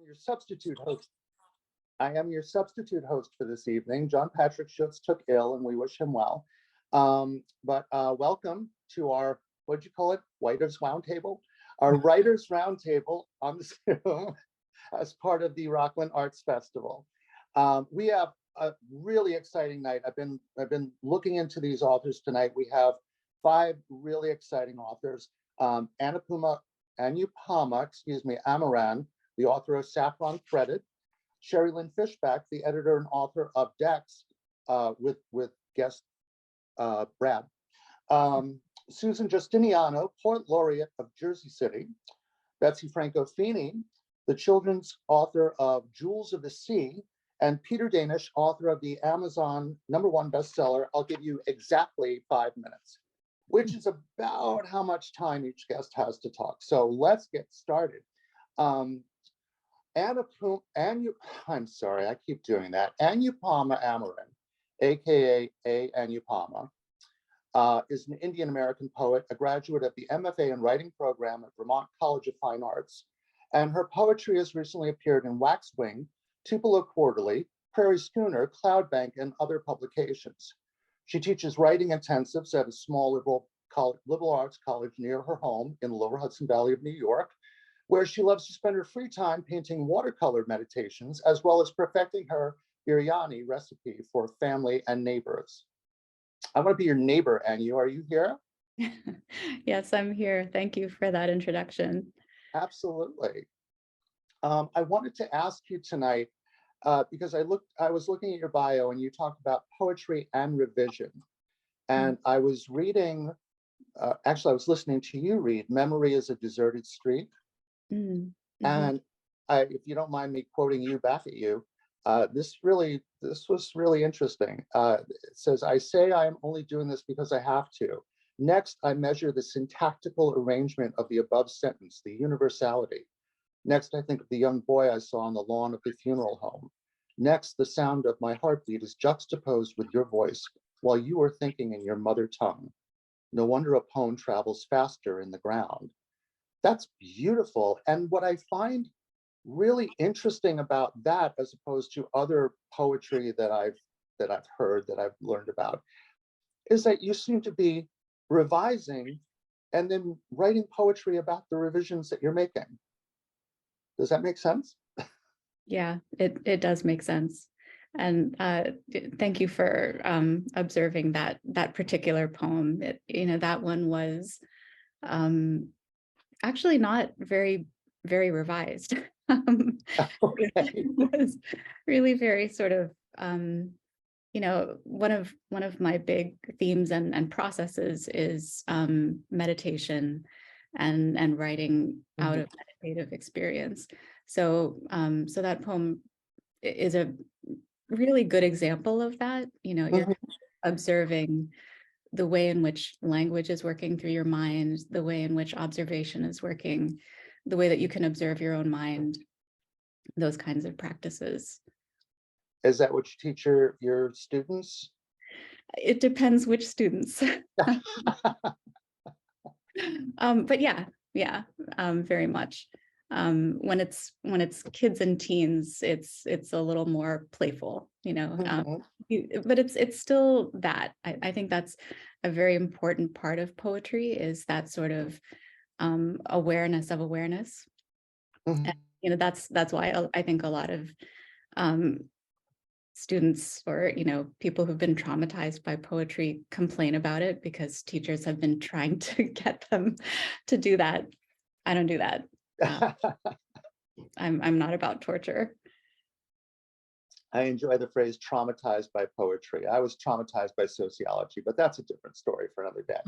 your substitute host. I am your substitute host for this evening. John Patrick Schutz took ill, and we wish him well. But welcome to our, what'd you call it? Writers Roundtable? Our Writers Roundtable on the Zoom as part of the Rockland Arts Festival. We have a really exciting night. I've been looking into these authors tonight. We have 5 really exciting authors. Anupama, Amaran, the author of Saffron Threaded. Sheri Lynn Fishbach, the editor and author of Dex, with guest Brad. Susan Justiniano, poet laureate of Jersey City. Betsy Franco Feeney, the children's author of Jewels of the Sea, and Peter Danish, author of the Amazon #1 bestseller, I'll give you exactly 5 minutes, which is about how much time each guest has to talk. So let's get started. I'm sorry, I keep doing that. Anupama Amaran, AKA Anupama, is an Indian American poet, a graduate of the MFA in Writing program at Vermont College of Fine Arts. And her poetry has recently appeared in Waxwing, Tupelo Quarterly, Prairie Schooner, Cloudbank, and other publications. She teaches writing intensives at a small liberal arts college near her home in the Lower Hudson Valley of New York, where she loves to spend her free time painting watercolor meditations, as well as perfecting her biryani recipe for family and neighbors. I want to be your neighbor, Anu. Are you here? Yes, I'm here. Thank you for that introduction. Absolutely. I wanted to ask you tonight, because I was looking at your bio and you talked about poetry and revision. And I was reading, actually I was listening to you read Memory is a Deserted Street. Mm-hmm. And if you don't mind me quoting you back at you, this was really interesting. It says, I say I am only doing this because I have to. Next, I measure the syntactical arrangement of the above sentence, the universality. Next, I think of the young boy I saw on the lawn of the funeral home. Next, the sound of my heartbeat is juxtaposed with your voice while you are thinking in your mother tongue. No wonder a poem travels faster in the ground. That's beautiful. And what I find really interesting about that, as opposed to other poetry that I've heard, that I've learned about, is that you seem to be revising and then writing poetry about the revisions that you're making. Does that make sense? Yeah, it does make sense. And thank you for observing that particular poem. That one was actually not very revised. Okay. It was really very sort of one of my big themes and processes is meditation and writing out of meditative experience. So that poem is a really good example of that. You're observing the way in which language is working through your mind, the way in which observation is working, the way that you can observe your own mind, those kinds of practices. Is that what you teach your students? It depends which students. But yeah, very much. When it's kids and teens, it's a little more playful, but it's still that. I think that's a very important part of poetry, is that sort of awareness of awareness. And, that's why I think a lot of students or people who've been traumatized by poetry complain about it, because teachers have been trying to get them to do that. I don't do that. I'm not about torture. I enjoy the phrase traumatized by poetry. I was traumatized by sociology, but that's a different story for another day.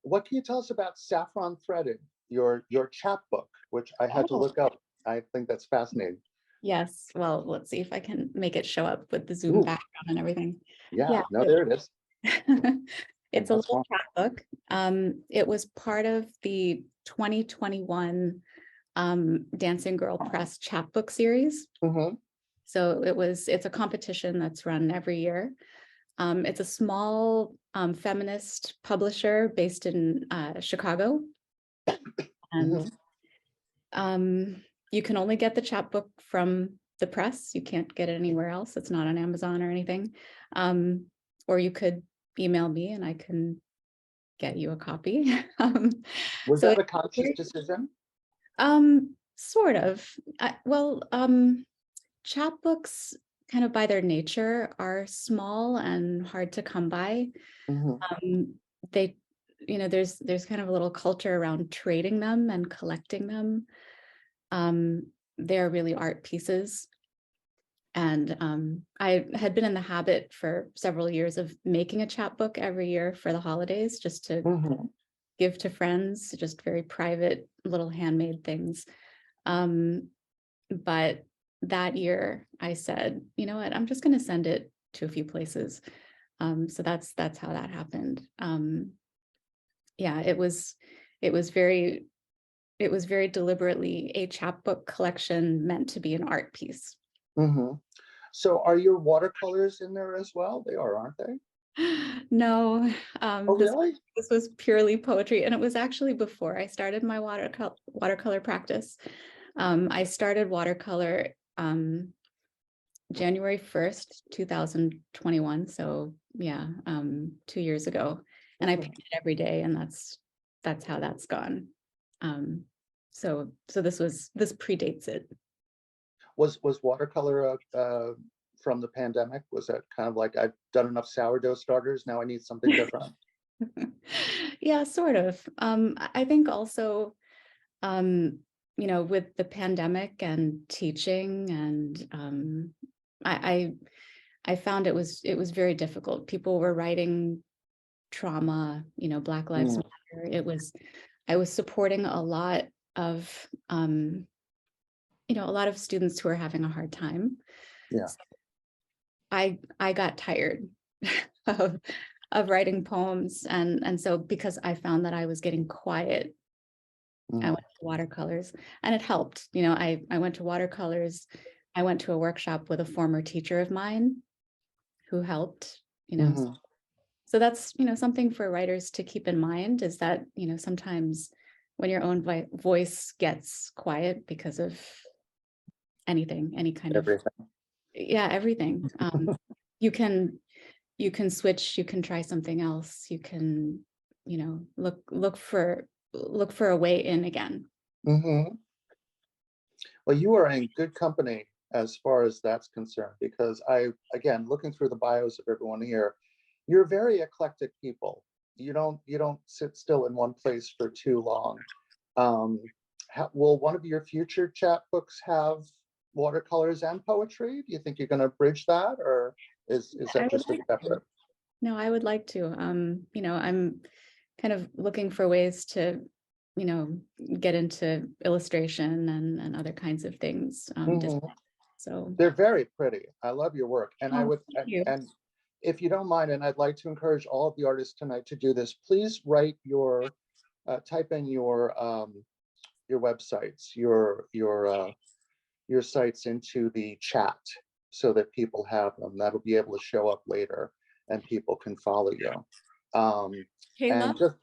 What can you tell us about Saffron Threaded, your chapbook, which I had to look up? I think that's fascinating. Yes. Well, let's see if I can make it show up with the Zoom background and everything. Yeah. No, there it is. It's a little chapbook. It was part of the 2021 Dancing Girl Press chapbook series. So it's a competition that's run every year. It's a small feminist publisher based in Chicago. And you can only get the chapbook from the press. You can't get it anywhere else. It's not on Amazon or anything. Or you could email me and I can get you a copy. Was So that a conscious decision? sort of. Chapbooks kind of by their nature are small and hard to come by. Mhm. They, there's kind of a little culture around trading them and collecting them. They're really art pieces. And I had been in the habit for several years of making a chapbook every year for the holidays, just to Mhm. give to friends, just very private little handmade things. But that year I said, you know what, I'm just going to send it to a few places. So that's how that happened. Yeah, it was very deliberately a chapbook collection meant to be an art piece. Mhm. So are your watercolors in there as well? They are, aren't they? No, Oh, really? this was purely poetry, and it was actually before I started my watercolor practice. I started watercolor January 1st, 2021. So yeah, 2 years ago. And I Mhm. painted every day, and that's how that's gone. So this predates it. Was watercolor from the pandemic? Was that kind of like, I've done enough sourdough starters, now I need something different? Yeah, sort of. I think also, with the pandemic and teaching, and I found it was very difficult. People were writing trauma, Black Lives Mm, Matter. I was supporting a lot of a lot of students who are having a hard time. yeah. I got tired of writing poems, and so because I found that I was getting quiet, I Mm, went to watercolors, and it helped. I went to watercolors. I went to a workshop with a former teacher of mine who helped, mhm. so that's, something for writers to keep in mind, is that, sometimes when your own voice gets quiet because of anything, any kind of, Everything. yeah, everything, you can switch, you can try something else, you can, look for a way in again. Mhm. Well, you are in good company as far as that's concerned, because again, looking through the bios of everyone here, you're very eclectic people. You don't sit still in one place for too long. Um, will one of your future chapbooks have watercolors and poetry? Do you think you're going to bridge that, or is I that would just a like to. separate? No, I would like to. I'm kind of looking for ways to, you know, get into illustration and other kinds of things. Mhm. So, They're very pretty. I love your work, and I oh, would thank you. and if you don't mind, and I'd like to encourage all of the artists tonight to do this, please write type in your websites, your sites into the chat so that people have them. That'll be able to show up later and people can follow you. Um, Kayla, and just,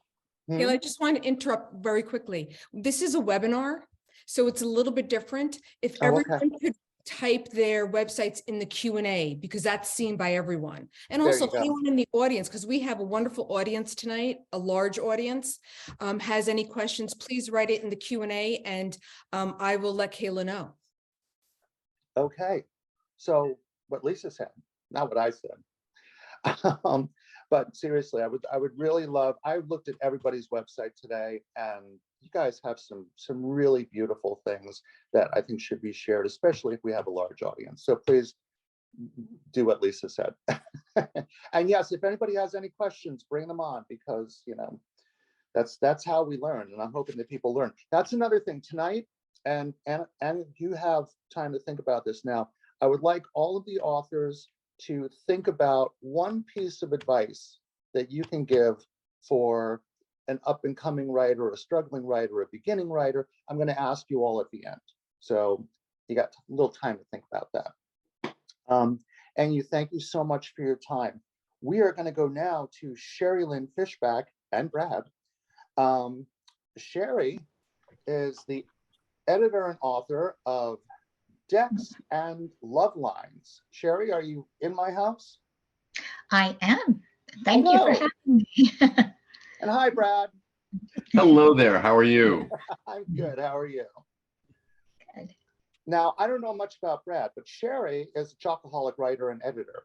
Kayla, hmm? I just want to interrupt very quickly. This is a webinar, so it's a little bit different. If Oh, okay. everyone could type their websites in the Q&A, because that's seen by everyone. And There also you go. anyone in the audience, because we have a wonderful audience tonight, a large audience, has any questions, please write it in the Q&A, and I will let Kayla know. Okay. So what Lisa said, not what I said. But seriously, I would really love. I looked at everybody's website today, and you guys have some really beautiful things that I think should be shared, especially if we have a large audience. So please do what Lisa said. And yes, if anybody has any questions, bring them on, because that's how we learn, and I'm hoping that people learn. That's another thing tonight, and you have time to think about this now. I would like all of the authors to think about one piece of advice that you can give for an up and coming writer, a struggling writer, a beginning writer. I'm going to ask you all at the end, so you got a little time to think about that. And thank you so much for your time. We are going to go now to Sheri, Lynn, Fishbach, and Brad. Sheri is the editor and author of Decks and Love Lines. Sheri, are you in my house? I am. Thank you for Hello. having me. And hi, Brad. Hello there. How are you? I'm good. How are you? Good. Now, I don't know much about Brad, but Sheri is a chocoholic writer and editor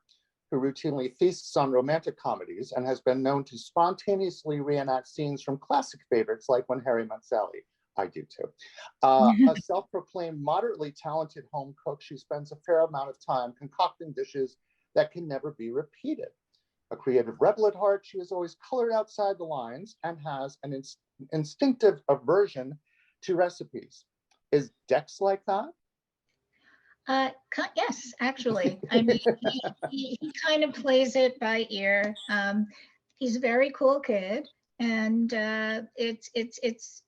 who routinely feasts on romantic comedies and has been known to spontaneously reenact scenes from classic favorites like When Harry Met Sally. I do too. A self-proclaimed moderately talented home cook, she spends a fair amount of time concocting dishes that can never be repeated. A creative rebel at heart, she is always colored outside the lines and has an instinctive aversion to recipes. Is Dex like that? Yes, actually. I mean, he kind of plays it by ear. He's a very cool kid, and it's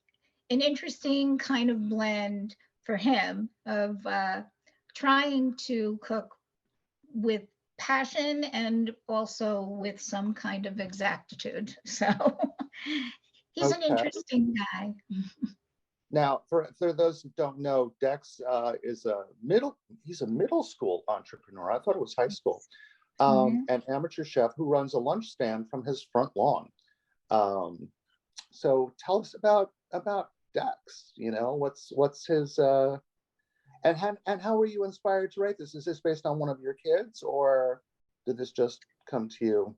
an interesting kind of blend for him of trying to cook with passion and also with some kind of exactitude. So he's an interesting guy. Now, for those who don't know, Dex is he's a middle school entrepreneur. I thought it was high school. An amateur chef who runs a lunch stand from his front lawn. So tell us about Dex. You know, what's his and how were you inspired to write this? Is this based on one of your kids, or did this just come to you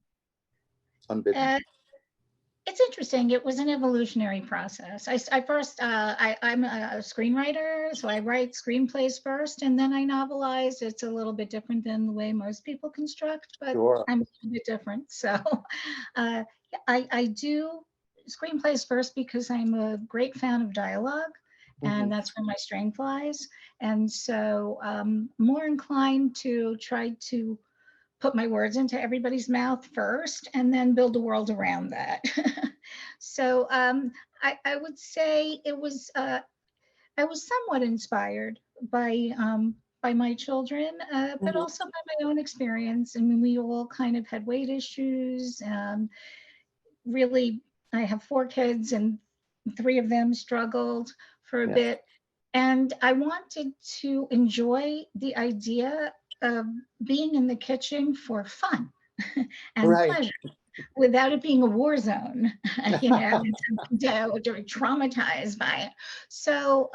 unbidden? It's interesting. It was an evolutionary process. I'm a screenwriter, so I write screenplays first, and then I novelize. It's a little bit different than the way most people construct, but Sure. I'm a little bit different. So I do screenplays first because I'm a great fan of dialogue, and that's where my strength lies. And so more inclined to try to put my words into everybody's mouth first and then build a world around that. So I would say I was somewhat inspired by my children, but also by my own experience. I mean, we all kind of had weight issues. Really, I have 4 kids and 3 of them struggled for a bit. And I wanted to enjoy the idea of being in the kitchen for fun and pleasure without it being a war zone, you know, traumatized by it. So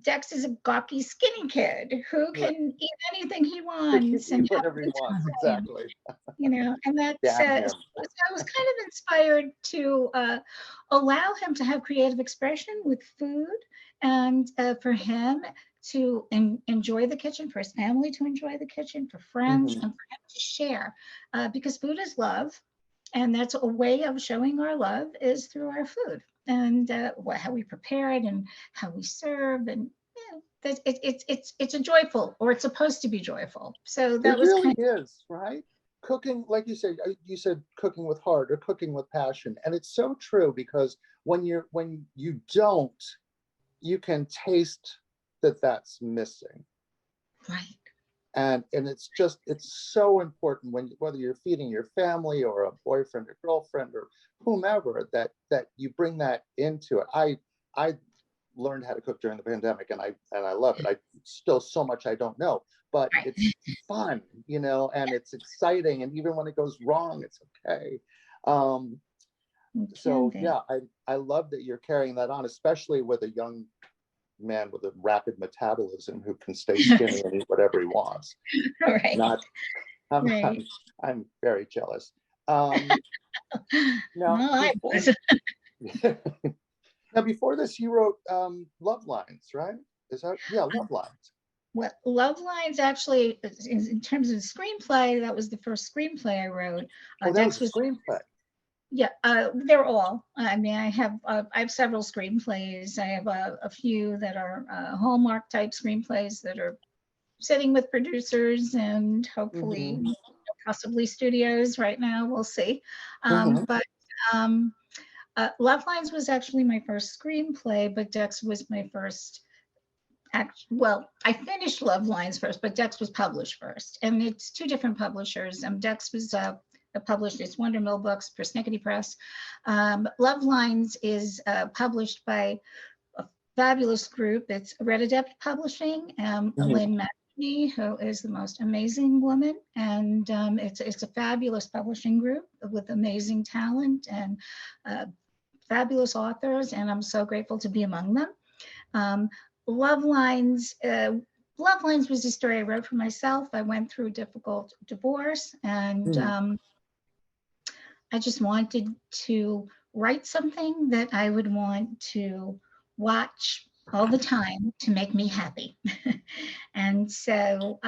Dex is a gawky, skinny kid who can eat anything he wants and have whatever he wants, exactly. You know, and that's so I was kind of inspired to allow him to have creative expression with food, and for him to enjoy the kitchen, for his family to enjoy the kitchen, for friends, and for him to share, because food is love, and that's a way of showing our love is through our food, and how we prepare it and how we serve, and it's a joyful, or it's supposed to be joyful. So that was really is, right? Cooking, like you said cooking with heart or cooking with passion, and it's so true, because when you don't, you can taste that's missing, right? And it's so important whether you're feeding your family or a boyfriend or girlfriend or whomever, that you bring that into it. I learned how to cook during the pandemic, and I love it. I still so much I don't know, but it's fun, you know, and it's exciting, and even when it goes wrong, it's okay. So yeah, I love that you're carrying that on, especially with a young man with a rapid metabolism who can stay skinny and eat whatever he wants. Right. I'm very jealous. Now, before this, you wrote Love Lines, right? Love Lines. Well, Love Lines actually, in terms of screenplay, that was the first screenplay I wrote. That was a screenplay. Yeah, they're all. I mean, I have several screenplays. I have a few that are Hallmark type screenplays that are sitting with producers and hopefully possibly studios right now. We'll see. But Love Lines was actually my first screenplay, but Dex was my first. Well, I finished Love Lines first, but Dex was published first, and it's 2 different publishers. Dex was published, it's Wonder Mill Books, Persnickety Press. Love Lines is published by fabulous group. It's Red Adept Publishing, Lynn, who is the most amazing woman, and it's a fabulous publishing group with amazing talent and fabulous authors, and I'm so grateful to be among them. Love Lines. Love Lines was a story I wrote for myself. I went through a difficult divorce, and I just wanted to write something that I would want to watch all the time to make me happy. And so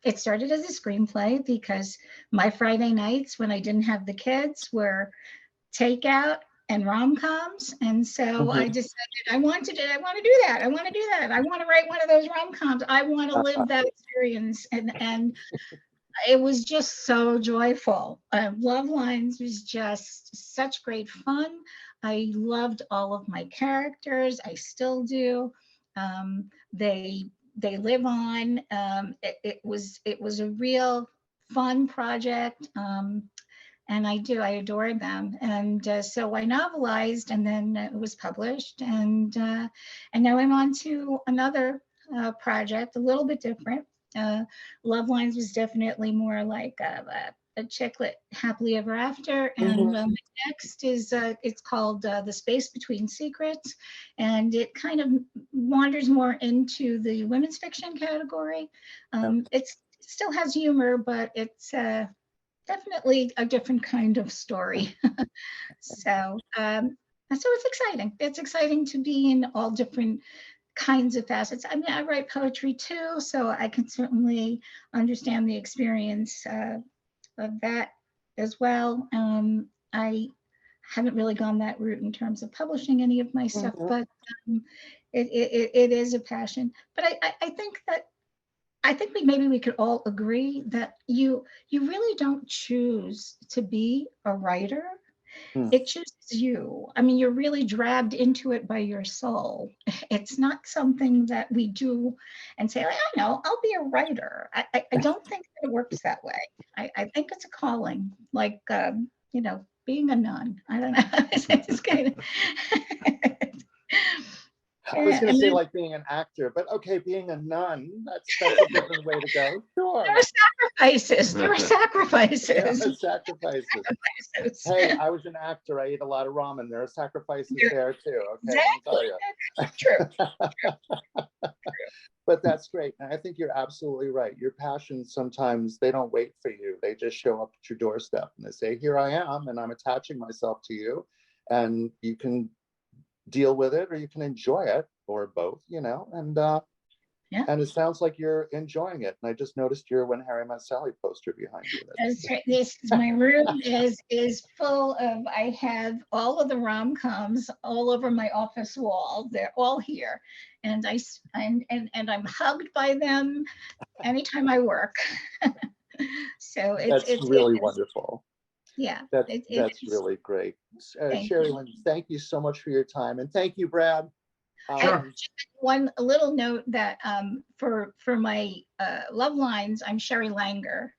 it started as a screenplay because my Friday nights when I didn't have the kids were takeout and rom-coms. And so I decided I want to do that. I want to write one of those rom-coms. I want to live that experience. And it was just so joyful. Love Lines was just such great fun. I loved all of my characters. I still do. They live on. It was a real fun project. And I adore them. And so I novelized, and then it was published. And now I'm on to another project, a little bit different. Love Lines was definitely more like a chick lit happily ever after. And next is it's called The Space Between Secrets, and it kind of wanders more into the women's fiction category. It still has humor, but it's definitely a different kind of story. So it's exciting. It's exciting to be in all different kinds of facets. I mean, I write poetry too, so I can certainly understand the experience of that as well. I haven't really gone that route in terms of publishing any of my stuff, but it is a passion. But I think maybe we could all agree that you really don't choose to be a writer. It chooses you. I mean, you're really dragged into it by your soul. It's not something that we do and say, I know, I'll be a writer. I don't think that it works that way. I think it's a calling, like, being a nun. I don't know. It's kind of... I was going to say like being an actor, but okay, being a nun, that's a different way to go. Sure. There are sacrifices. Yeah, sacrifices. Hey, I was an actor. I ate a lot of ramen. There are sacrifices there too. Okay, exactly. True. But that's great. And I think you're absolutely right. Your passions, sometimes they don't wait for you. They just show up at your doorstep and they say, here I am, and I'm attaching myself to you. And you can deal with it or you can enjoy it, or both, and it sounds like you're enjoying it. And I just noticed your When Harry Met Sally poster behind you. That's right. This is my room is full of, I have all of the rom-coms all over my office wall. They're all here, and I'm hugged by them anytime I work. So it's really wonderful. Yeah, that's really great. Sheri Lynn, thank you so much for your time, and thank you, Brad. Just one little note that for my Love Lines, I'm Sheri Langer,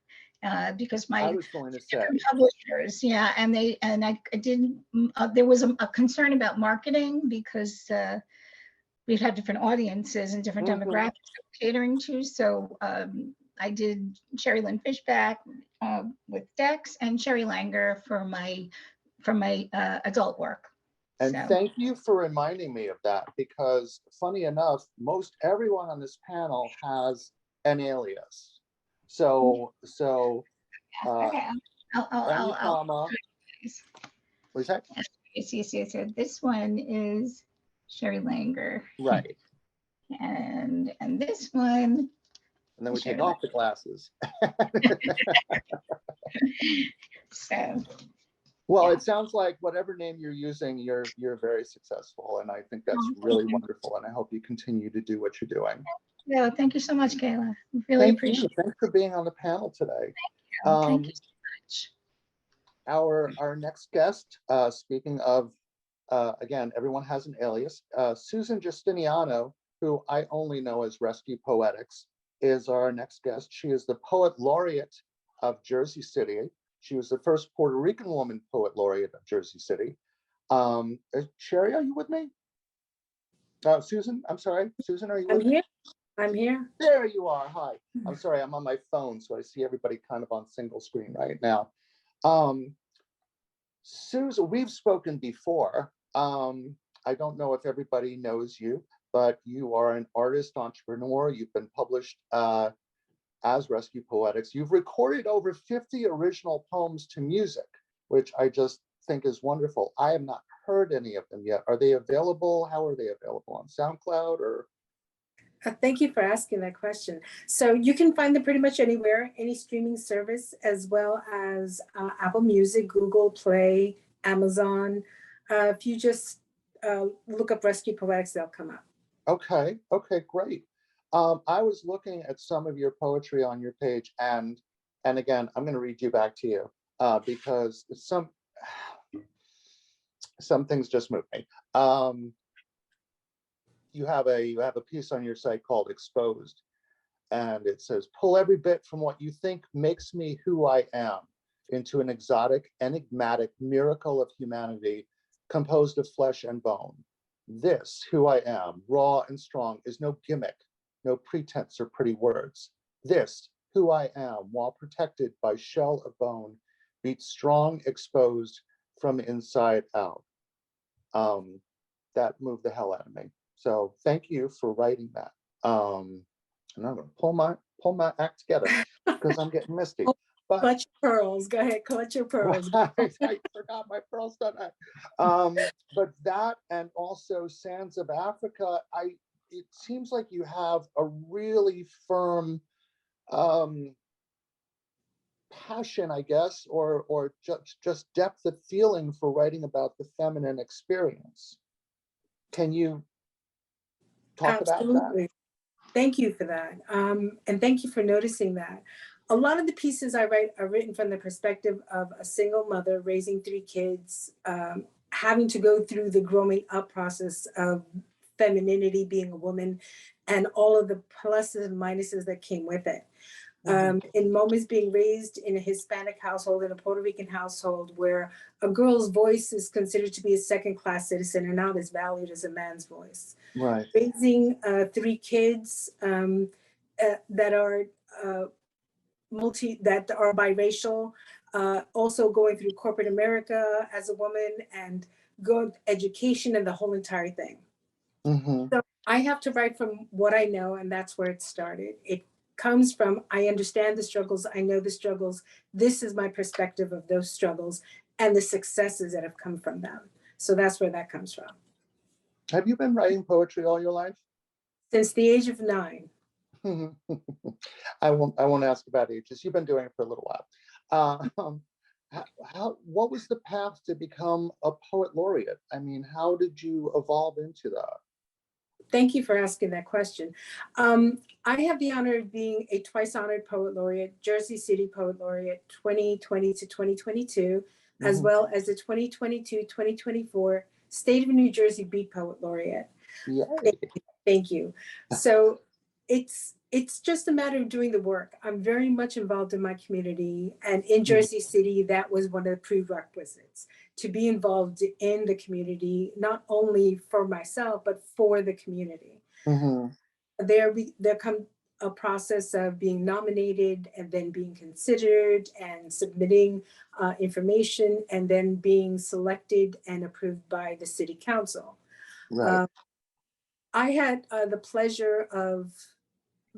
because I was going to say publishers, and I didn't. There was a concern about marketing because we've had different audiences and different demographics catering to. So I did Sheri Lynn Fishbach with Dex, and Sheri Langer for my adult work. And thank you for reminding me of that, because funny enough, most everyone on this panel has an alias. So Anupama. What is that? Yes. This one is Sheri Langer. Right. And this one. And then we take off the glasses. So. Well, it sounds like whatever name you're using, you're very successful, and I think that's really wonderful. And I hope you continue to do what you're doing. No, thank you so much, Kayla. Really appreciate it. Thanks for being on the panel today. Thank you so much. Our next guest, speaking of, again, everyone has an alias. Susan Justiniano, who I only know as Rescue Poetics, is our next guest. She is the Poet Laureate of Jersey City. She was the first Puerto Rican woman Poet Laureate of Jersey City. Sheri, are you with me? Susan, I'm sorry. Susan, are you I'm with me? here. I'm here. There you are. Hi. I'm sorry. I'm on my phone, so I see everybody kind of on single screen right now. Susan, we've spoken before. I don't know if everybody knows you, but you are an artist, entrepreneur. You've been published as Rescue Poetics. You've recorded over 50 original poems to music, which I just think is wonderful. I have not heard any of them yet. Are they available? How are they available? On SoundCloud or? Thank you for asking that question. So you can find them pretty much anywhere, any streaming service, as well as Apple Music, Google Play, Amazon. If you just look up Rescue Poetics, they'll come up. Okay, great. I was looking at some of your poetry on your page, and again, I'm going to read you back to you because some things just moved me. You have a piece on your site called Exposed, and it says, pull every bit from what you think makes me who I am into an exotic, enigmatic miracle of humanity composed of flesh and bone. This, who I am, raw and strong, is no gimmick, no pretense or pretty words. This, who I am, while protected by shell of bone, beats strong, exposed from inside out. That moved the hell out of me. So thank you for writing that. And I'm gonna pull my act together because I'm getting misty. But Clutch your pearls. Go ahead, clutch your pearls. I forgot my pearls tonight. But that, and also Sands of Africa, it seems like you have a really firm passion, I guess, or just depth of feeling for writing about the feminine experience. Can you talk about that? Absolutely. Thank you for that. And thank you for noticing that. A lot of the pieces I write are written from the perspective of a single mother raising 3 kids, having to go through the growing up process of femininity, being a woman, and all of the pluses and minuses that came with it. In moments being raised in a Hispanic household, in a Puerto Rican household, where a girl's voice is considered to be a second-class citizen and not as valued as a man's voice. Right. Raising 3 kids that are that are biracial, also going through corporate America as a woman, and good education and the whole entire thing. So I have to write from what I know, and that's where it started. It comes from, I understand the struggles, I know the struggles. This is my perspective of those struggles and the successes that have come from them. So that's where that comes from. Have you been writing poetry all your life? Since the age of 9. I won't ask about ages. You've been doing it for a little while. What was the path to become a poet laureate? I mean, how did you evolve into that? Thank you for asking that question. I have the honor of being a twice honored poet laureate, Jersey City Poet Laureate 2020 to 2022, as well as the 2022-2024 State of New Jersey Beat Poet Laureate. Thank you. So it's just a matter of doing the work. I'm very much involved in my community, and in Jersey City, that was one of the prerequisites, to be involved in the community, not only for myself, but for the community. There come a process of being nominated and then being considered and submitting information and then being selected and approved by the city council. Right. I had the pleasure of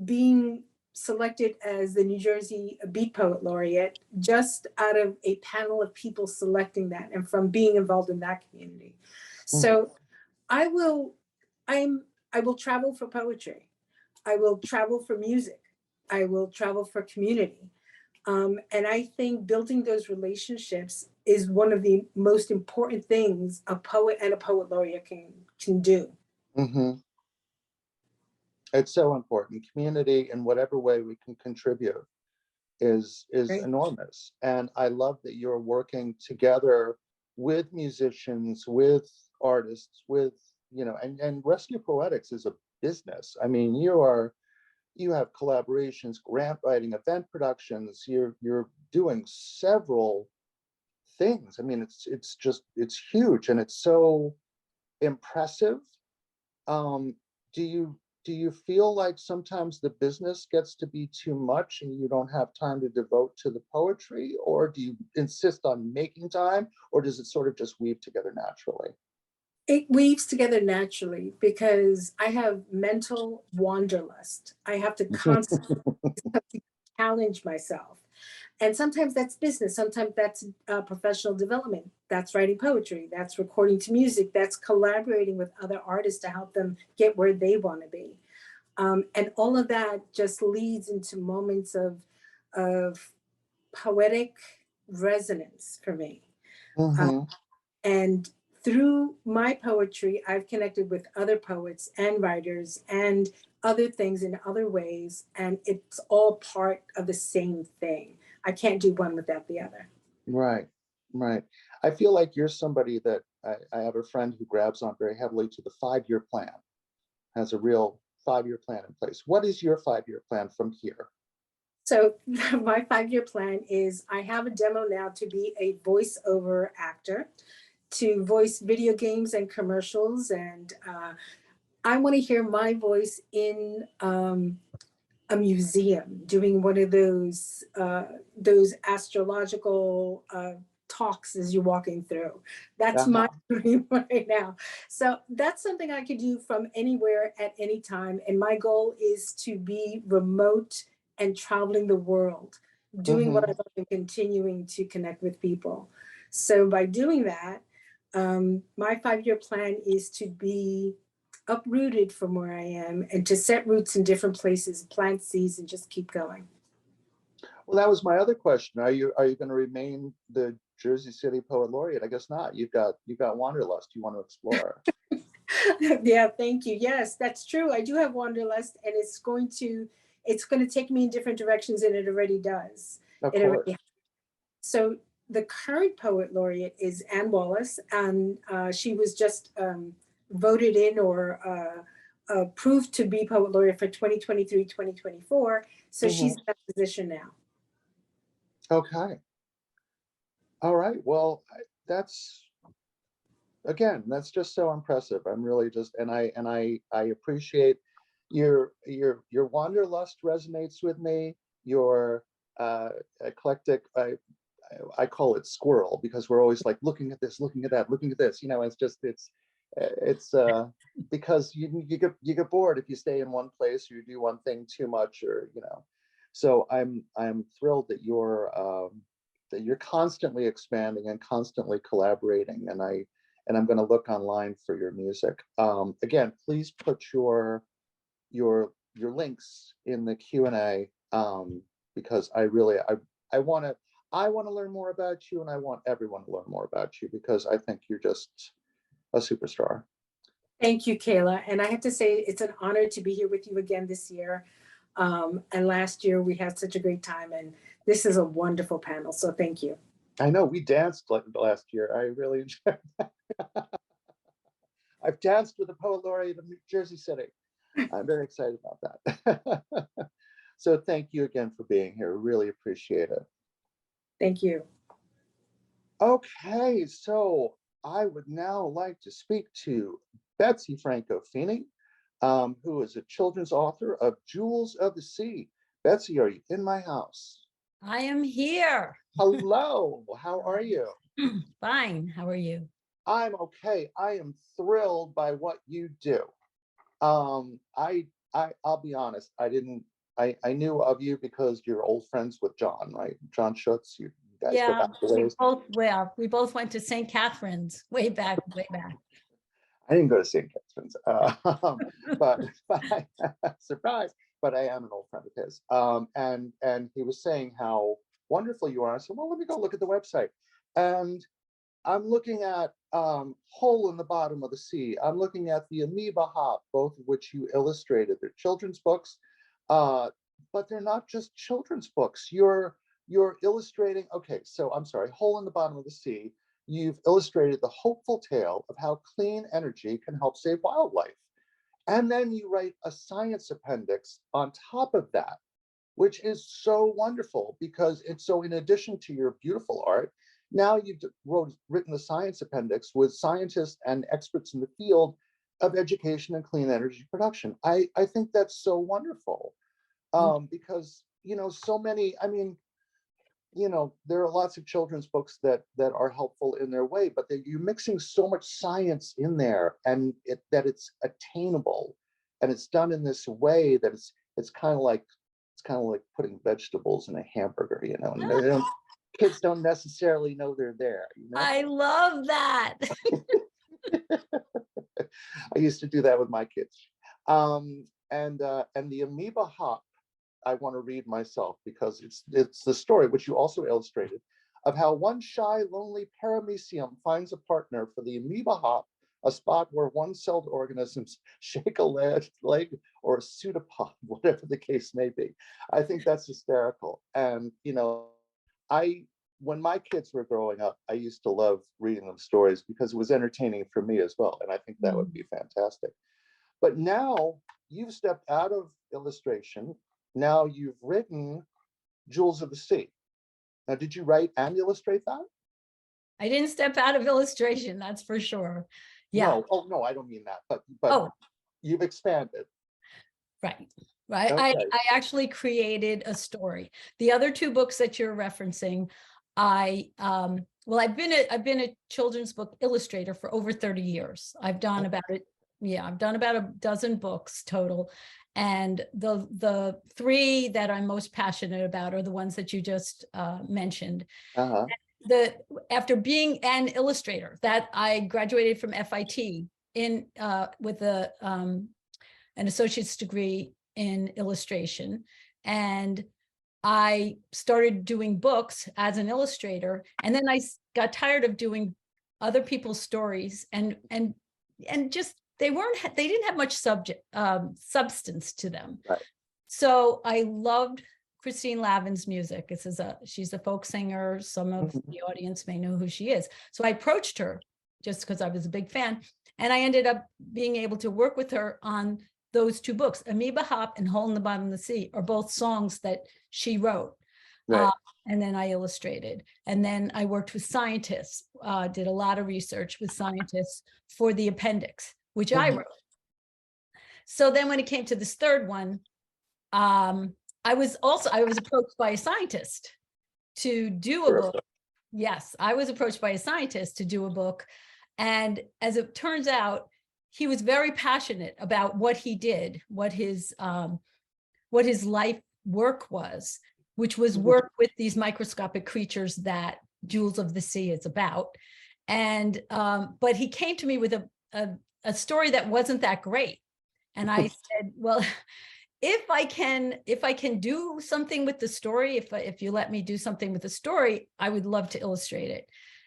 being selected as the New Jersey Beat Poet Laureate just out of a panel of people selecting that and from being involved in that community. So I will travel for poetry. I will travel for music. I will travel for community. And I think building those relationships is one of the most important things a poet and a poet laureate can do. It's so important. Community, in whatever way we can contribute, is Right. enormous. And I love that you're working together with musicians, with artists, with, and Rescue Poetics is a business. I mean, you have collaborations, grant writing, event productions. You're doing several things. I mean, it's huge, and it's so impressive. do you feel like sometimes the business gets to be too much and you don't have time to devote to the poetry, or do you insist on making time, or does it sort of just weave together naturally? It weaves together naturally because I have mental wanderlust. I have to constantly challenge myself. And sometimes that's business, sometimes that's professional development, that's writing poetry, that's recording to music, that's collaborating with other artists to help them get where they want to be. And all of that just leads into moments of poetic resonance for me. And through my poetry, I've connected with other poets and writers and other things in other ways, and it's all part of the same thing. I can't do one without the other. Right, right. I feel like you're somebody that I have a friend who grabs on very heavily to the 5-year plan, has a real 5-year plan in place. What is your 5-year plan from here? So my 5-year plan is I have a demo now to be a voiceover actor, to voice video games and commercials. And I want to hear my voice in a museum doing one of those astrological talks as you're walking through. That's my dream right now. So that's something I could do from anywhere at any time. And my goal is to be remote and traveling the world, doing what I love and continuing to connect with people. So by doing that, my 5-year plan is to be uprooted from where I am and to set roots in different places, plant seeds, and just keep going. Well, that was my other question. Are you going to remain the Jersey City Poet Laureate? I guess not. You've got wanderlust. You want to explore. Yeah, thank you. Yes, that's true. I do have wanderlust, and it's going to take me in different directions, and it already does. Of course. So the current Poet Laureate is Ann Wallace, and she was just voted in or approved to be Poet Laureate for 2023-2024. So she's in that position now. Okay. All right. Well, that's just so impressive. I'm really just, and I appreciate your wanderlust resonates with me. Your eclectic, I call it squirrel, because we're always like looking at this, looking at that, looking at this. You know, it's because you get bored if you stay in one place or you do one thing too much, or So I'm thrilled that you're constantly expanding and constantly collaborating, and I'm going to look online for your music. Again, please put your links in the Q&A, because I want to learn more about you, and I want everyone to learn more about you, because I think you're just a superstar. Thank you, Kayla. And I have to say, it's an honor to be here with you again this year. And last year we had such a great time, and this is a wonderful panel. So thank you. I know we danced like last year. I really enjoyed that. I've danced with the Poet Laureate of New Jersey City. I'm very excited about that. So thank you again for being here. Really appreciate it. Thank you. Okay, so I would now like to speak to Betsy Franco Feeney, who is a children's author of Jewels of the Sea. Betsy, are you in my house? I am here. Hello, how are you? Fine, how are you? I'm okay. I am thrilled by what you do. I'll be honest, I knew of you because you're old friends with John, right? John Schutz, you guys go back to ways. We both went to St. Catherine's way back. I didn't go to St. Catherine's, but surprise, but I am an old friend of his. And he was saying how wonderful you are. I said, well, let me go look at the website. And I'm looking at Hole in the Bottom of the Sea. I'm looking at the Amoeba Hop, both of which you illustrated. They're children's books, but they're not just children's books. You're illustrating, okay, so I'm sorry, Hole in the Bottom of the Sea. You've illustrated the hopeful tale of how clean energy can help save wildlife. And then you write a science appendix on top of that, which is so wonderful, because it's so, in addition to your beautiful art, now you've written the science appendix with scientists and experts in the field of education and clean energy production. I think that's so wonderful. Because, you know, so many, I mean, you know, there are lots of children's books that are helpful in their way, but you're mixing so much science in there, and that it's attainable, and it's done in this way that it's kind of like putting vegetables in a hamburger, you know, and kids don't necessarily know they're there, you know. I love that. I used to do that with my kids. And the amoeba hop, I want to read myself, because it's the story, which you also illustrated, of how one shy, lonely paramecium finds a partner for the amoeba hop, a spot where one-celled organisms shake a leg or a pseudopod, whatever the case may be. I think that's hysterical. And, you know, when my kids were growing up, I used to love reading them stories because it was entertaining for me as well. And I think that would be fantastic. But now you've stepped out of illustration. Now you've written Jewels of the Sea. Now, did you write and illustrate that? I didn't step out of illustration, that's for sure. Yeah. No, oh no, I don't mean that, but Oh. You've expanded. Right. Okay. I actually created a story. The other two books that you're referencing, well, I've been a children's book illustrator for over 30 years. I've done about a dozen books total. And the three that I'm most passionate about are the ones that you just mentioned. After being an illustrator, that I graduated from FIT with an associate's degree in illustration, and I started doing books as an illustrator, and then I got tired of doing other people's stories, and just they didn't have much substance to them. Right. So I loved Christine Lavin's music. She's a folk singer. Some of the audience may know who she is. So I approached her just because I was a big fan, and I ended up being able to work with her on those two books. Amoeba Hop and Hole in the Bottom of the Sea are both songs that she wrote. Right. And then I illustrated. And then I worked with scientists, did a lot of research with scientists for the appendix, which I wrote. So then when it came to this third one, I was approached by a scientist to do a book. Yes, I was approached by a scientist to do a book. And as it turns out, he was very passionate about what he did, what his life work was, which was work with these microscopic creatures that Jewels of the Sea is about. And but he came to me with a story that wasn't that great. And I said, well, if I can do something with the story, if you let me do something with the story, I would love to illustrate it.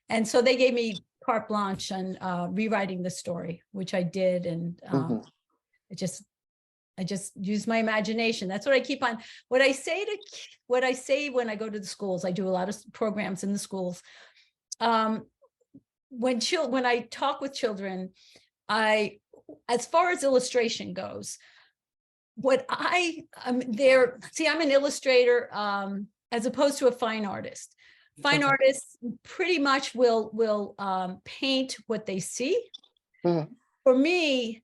And so they gave me carte blanche on rewriting the story, which I did. And I just use my imagination. That's what I keep on. What I say when I go to the schools, I do a lot of programs in the schools. When I talk with children, as far as illustration goes, I'm an illustrator as opposed to a fine artist. Fine artists pretty much will paint what they see. For me,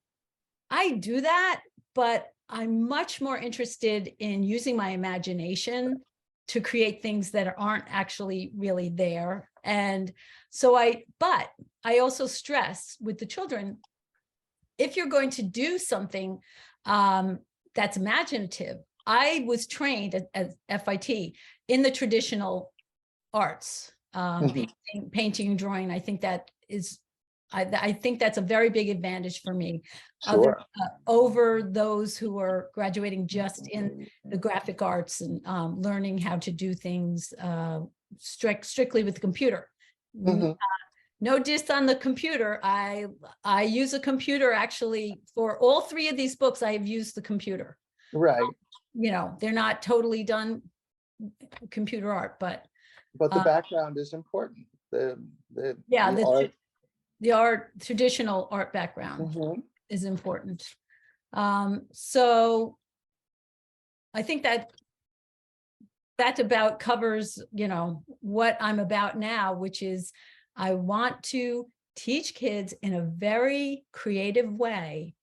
I do that, but I'm much more interested in using my imagination to create things that aren't actually really there. And so but I also stress with the children, if you're going to do something that's imaginative, I was trained at FIT in the traditional arts, painting, drawing. I think that is, I think that's a very big advantage for me. Sure. Over those who are graduating just in the graphic arts and learning how to do things strictly with the computer. No diss on the computer. I use a computer actually for all three of these books. I have used the computer. Right. You know, they're not totally done computer art, but the background is important. The traditional art background is important. So I think that about covers, you know, what I'm about now, which is I want to teach kids in a very creative way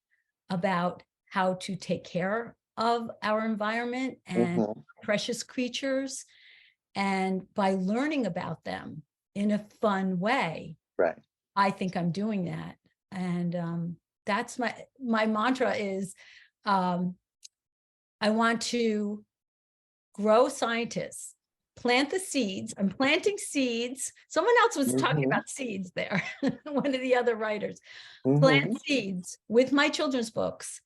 about how to take care of our environment and Mhm. precious creatures. And by learning about them in a fun way, Right. I think I'm doing that. And that's my mantra is, I want to grow scientists, plant the seeds. I'm planting seeds. Someone else was talking Mhm. about seeds there, one of the other writers. Mhm. Plant seeds with my children's books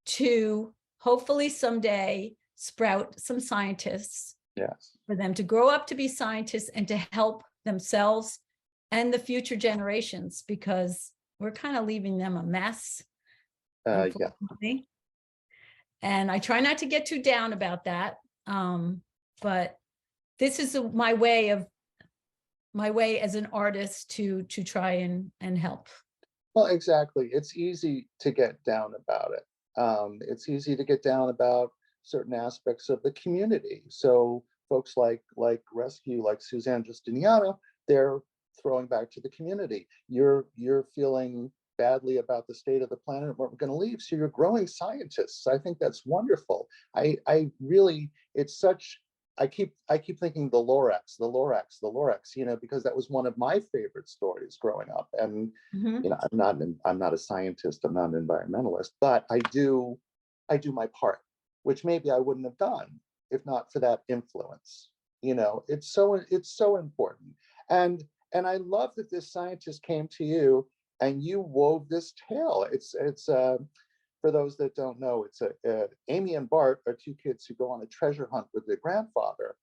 to hopefully someday sprout some scientists, Yes. for them to grow up to be scientists and to help themselves and the future generations, because we're kind of leaving them a mess, Yeah. unfortunately. And I try not to get too down about that. But this is my way as an artist to try and help. Well, exactly. It's easy to get down about it. It's easy to get down about certain aspects of the community. So folks like Rescue, like Suzanne Justiniano, they're throwing back to the community. You're feeling badly about the state of the planet, we're going to leave. So you're growing scientists. I think that's wonderful. I really, it's such, I keep thinking the Lorax, you know, because that was one of my favorite stories growing up. And Mhm. you know, I'm not a scientist, I'm not an environmentalist, but I do my part, which maybe I wouldn't have done if not for that influence. You know, it's so important. And I love that this scientist came to you and you wove this tale. It's for those that don't know, it's Amy and Bart are two kids who go on a treasure hunt with their grandfather.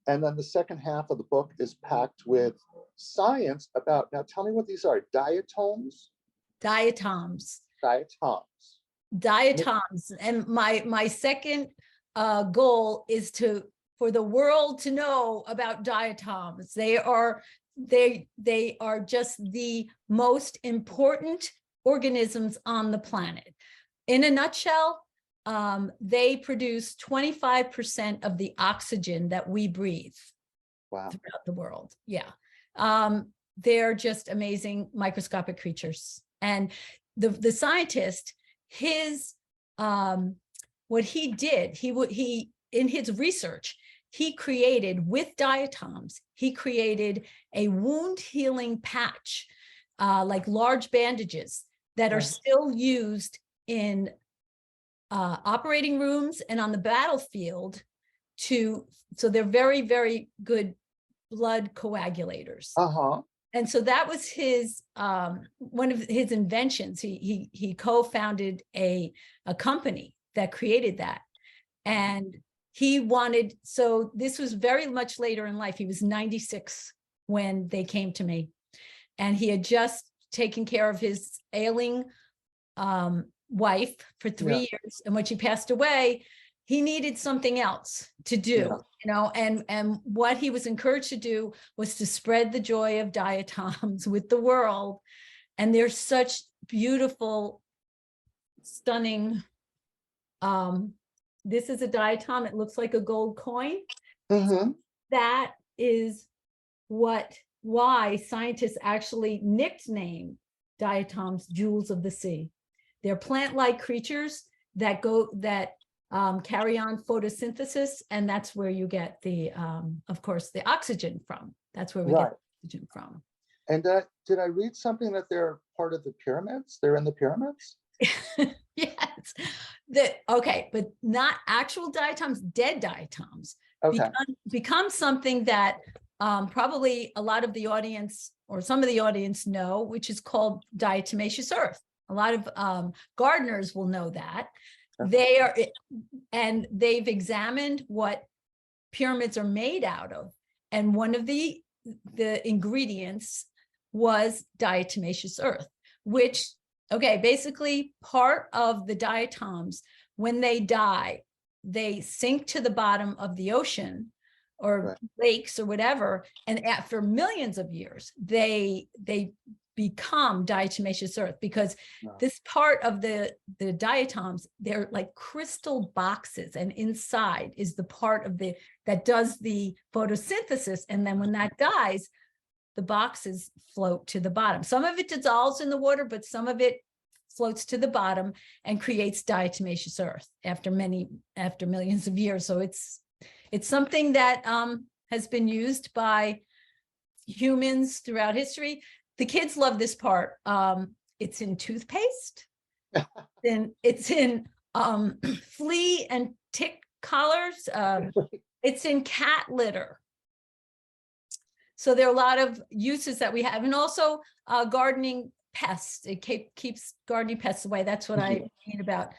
And then the second half of the book is packed with science about, now tell me what these are, diatoms? Diatoms. Diatoms. Diatoms. And my second goal is for the world to know about diatoms. They are just the most important organisms on the planet. In a nutshell, they produce 25% of the oxygen that we breathe. Wow. Throughout the world. Yeah. They're just amazing microscopic creatures. And the scientist, what he did, he in his research, he created with diatoms, he created a wound healing patch, like large bandages that are still used in operating rooms and on the battlefield so they're very, very good blood coagulators. Uh-huh. And so that was his one of his inventions. He co-founded a company that created that. And he wanted, so this was very much later in life. He was 96 when they came to me. And he had just taken care of his ailing wife for 3 years. And when she passed away, he needed something else to do, you know, and what he was encouraged to do was to spread the joy of diatoms with the world. And they're such beautiful, stunning, this is a diatom. It looks like a gold coin. Mm-hmm. That is why scientists actually nickname diatoms jewels of the sea. They're plant-like creatures that carry on photosynthesis, and that's where you get the, of course, the oxygen from. That's where we get oxygen from. And did I read something that they're part of the pyramids? They're in the pyramids? Yes. Okay, but not actual diatoms, dead diatoms. Okay. Become something that probably a lot of the audience or some of the audience know, which is called diatomaceous earth. A lot of gardeners will know that. They are, and they've examined what pyramids are made out of. And one of the ingredients was diatomaceous earth, which, okay, basically part of the diatoms, when they die, they sink to the bottom of the ocean or lakes or whatever. And after millions of years, they become diatomaceous earth, because this part of the diatoms, they're like crystal boxes, and inside is the part of that does the photosynthesis. And then when that dies, the boxes float to the bottom. Some of it dissolves in the water, but some of it floats to the bottom and creates diatomaceous earth after millions of years. So it's something that has been used by humans throughout history. The kids love this part. It's in toothpaste. Then it's in flea and tick collars. It's in cat litter. So there are a lot of uses that we have, and also gardening pests. It keeps gardening pests away. That's what I mean about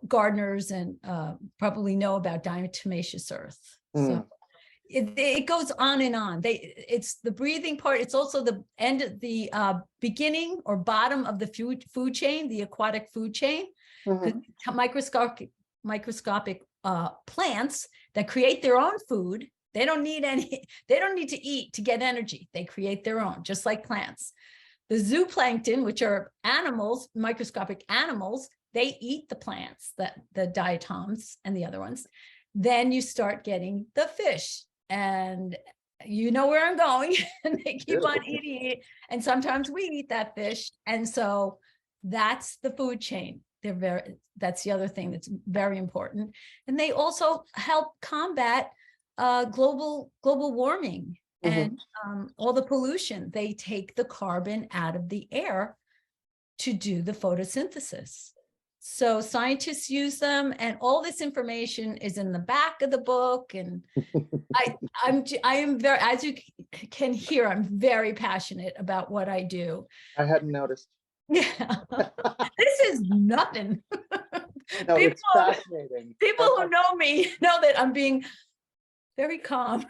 gardeners, and probably know about diatomaceous earth. So it goes on and on. It's the breathing part. It's also the end of the beginning or bottom of the food chain, the aquatic food chain. Microscopic plants that create their own food. They don't need to eat to get energy. They create their own, just like plants. The zooplankton, which are animals, microscopic animals, they eat the plants, the diatoms and the other ones. Then you start getting the fish, and you know where I'm going. And they keep on eating it. And sometimes we eat that fish. And so that's the food chain. That's the other thing that's very important. And they also help combat global warming and all the pollution. They take the carbon out of the air to do the photosynthesis. So scientists use them, and all this information is in the back of the book. And I am very, as you can hear, I'm very passionate about what I do. I hadn't noticed. Yeah, this is nothing. No, it's fascinating. People who know me know that I'm being very calm.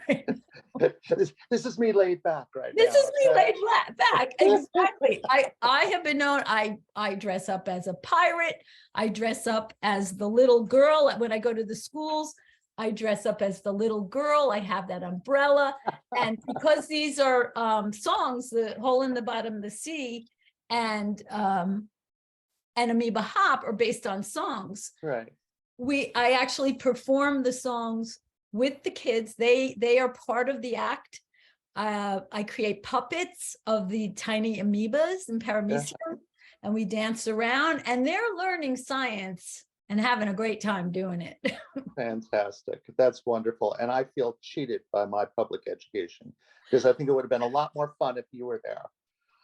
This is me laid back right This now. is me laid back. Exactly. I have been known, I dress up as a pirate. I dress up as the little girl. When I go to the schools, I dress up as the little girl. I have that umbrella. And because these are songs, The Hole in the Bottom of the Sea and Amoeba Hop are based on songs. Right. I actually perform the songs with the kids. They are part of the act. I create puppets of the tiny amoebas and paramecium, and we dance around, and they're learning science and having a great time doing it. Fantastic. That's wonderful. And I feel cheated by my public education, because I think it would have been a lot more fun if you were there.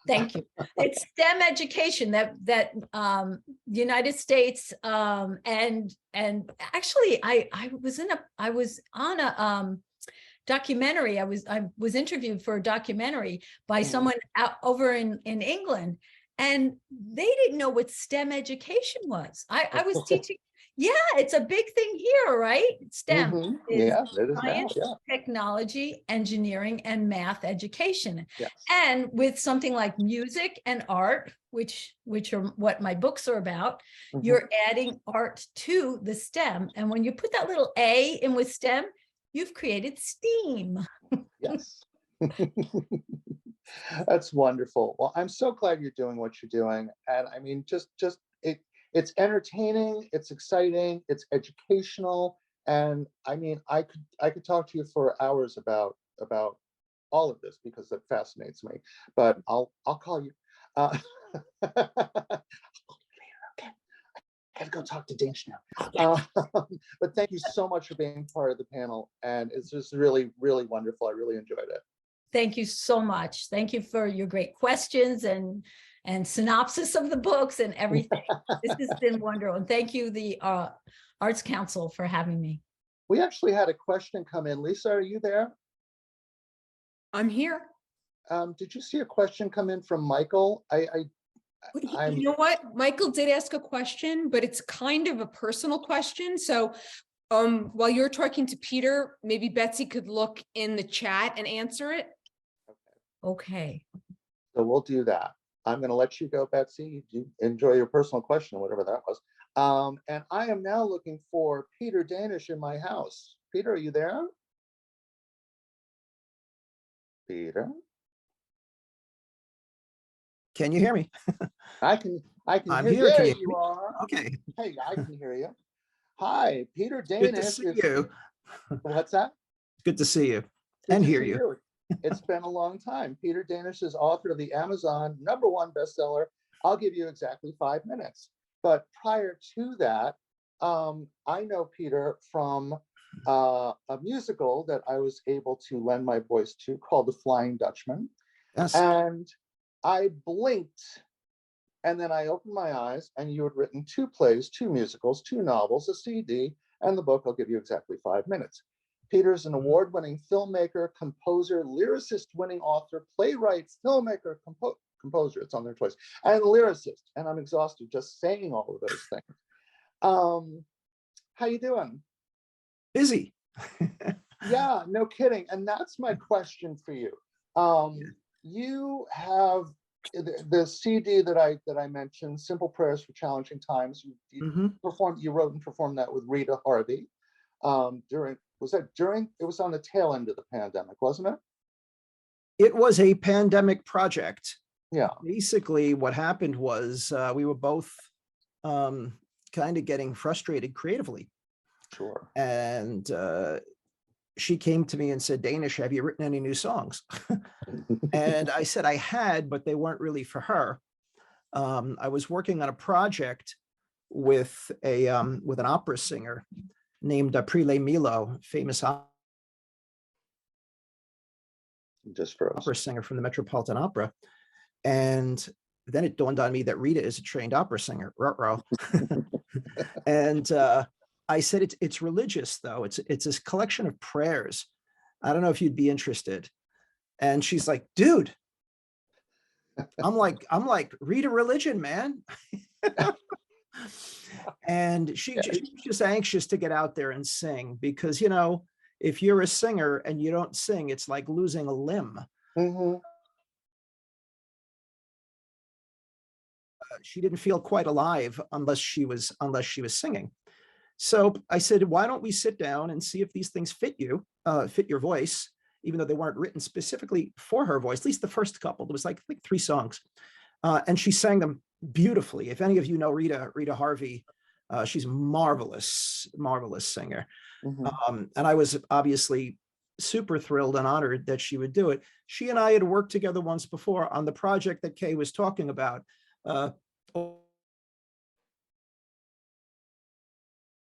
Thank you. It's STEM education that the United States and actually I was on a documentary. I was interviewed for a documentary by someone over in England, and they didn't know what STEM education was. I was teaching. Yeah, it's a big thing here, right? STEM is Yeah, it is science, now. Yeah. technology, engineering, and math education. Yes. And with something like music and art, which are what my books are about, you're adding art to the STEM. And when you put that little A in with STEM, you've created STEAM. Yes. That's wonderful. Well, I'm so glad you're doing what you're doing. And I mean, it's entertaining, it's exciting, it's educational. And I mean, I could talk to you for hours about all of this, because it fascinates me. But I'll call you. Okay. I gotta go talk to Dash now. But thank you so much for being part of the panel. And it's just really, really wonderful. I really enjoyed it. Thank you so much. Thank you for your great questions and synopsis of the books and everything. This has been wonderful. And thank you, the Arts Council, for having me. We actually had a question come in. Lisa, are you there? I'm here. Did you see a question come in from Michael? You know what? Michael did ask a question, but it's kind of a personal question. So while you're talking to Peter, maybe Betsy could look in the chat and answer it. Okay. So we'll do that. I'm going to let you go, Betsy. You enjoy your personal question, whatever that was. And I am now looking for Peter Danish in my house. Peter, are you there? Peter? Can you hear me? I can I'm hear here. you. Can There you you are. Okay. Hey, I can hear you. Hi, Peter Danish. Good to see you. What's that? Good to see you Good and to hear see you. It's been a long time. Peter Danish is author of the Amazon #1 bestseller, I'll Give You Exactly 5 Minutes. But prior to that, I know Peter from a musical that I was able to lend my voice to called The Flying Dutchman. Yes. And I blinked, and then I opened my eyes, and you had written 2 plays, 2 musicals, 2 novels, a CD, and the book, I'll Give You Exactly 5 Minutes. Peter's an award-winning filmmaker, composer, lyricist-winning author, playwright, filmmaker, composer, it's on there twice, and lyricist. And I'm exhausted just saying all of those things. How you doing? Busy. Yeah, no kidding. And that's my question for you. You have the CD that I mentioned, Simple Prayers for Challenging Times. You wrote and performed that with Rita Harvey. It was on the tail end of the pandemic, wasn't it? It was a pandemic project. Yeah. Basically, what happened was we were both kind of getting frustrated creatively. Sure. And she came to me and said, Danish, have you written any new songs? And I said I had, but they weren't really for her. I was working on a project with an opera singer named Aprile Milo, famous opera singer from the Metropolitan Opera. And then it dawned on me that Rita is a trained opera singer. And I said, it's religious though. It's this collection of prayers. I don't know if you'd be interested. And she's like, dude, I'm like, read a religion, man. And she was just anxious to get out there and sing because, you know, if you're a singer and you don't sing, it's like losing a limb. She didn't feel quite alive unless she was singing. So I said, why don't we sit down and see if these things fit your voice, even though they weren't written specifically for her voice, at least the first couple. There was like 3 songs. And she sang them beautifully. If any of you know Rita Harvey, she's marvelous singer. And I was obviously super thrilled and honored that she would do it. She and I had worked together once before on the project that Kay was talking about.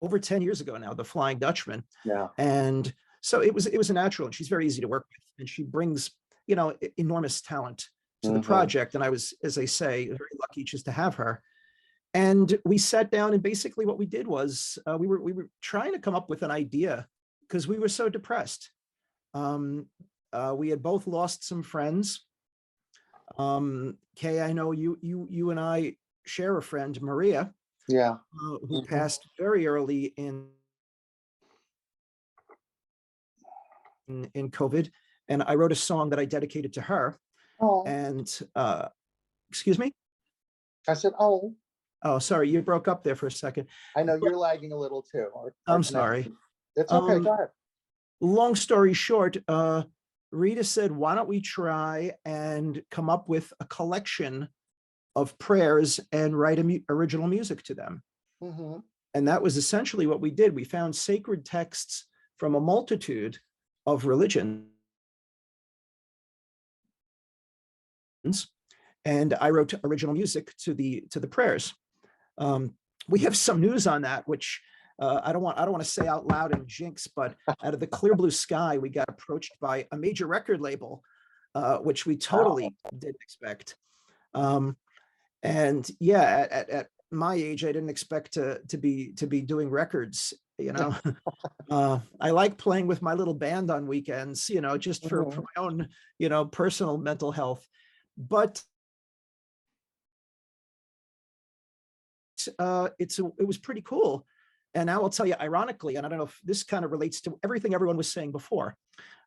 Over 10 years ago now, The Flying Dutchman. Yeah. And so it was a natural, and she's very easy to work with, and she brings, you know, enormous talent to the project. And I was, as I say, very lucky just to have her. And we sat down, and basically what we did was we were trying to come up with an idea because we were so depressed. We had both lost some friends. Kay, I know you and I share a friend, Maria. Yeah. Who passed very early in COVID. And I wrote a song that I dedicated to her. Oh. And excuse me? I said, oh. Oh, sorry, you broke up there for a second. I know you're lagging a little too. I'm sorry. It's okay, go ahead. Long story short, Rita said, why don't we try and come up with a collection of prayers and write original music to them. And that was essentially what we did. We found sacred texts from a multitude of religions. And I wrote original music to the prayers. We have some news on that, which I don't want to say out loud and jinx, but out of the clear blue sky, we got approached by a major record label, which we totally didn't expect. And yeah, at my age, I didn't expect to be doing records, you know. I like playing with my little band on weekends, you know, just for my own, you know, personal mental health. But it was pretty cool. And now I'll tell you, ironically, and I don't know if this kind of relates to everything everyone was saying before,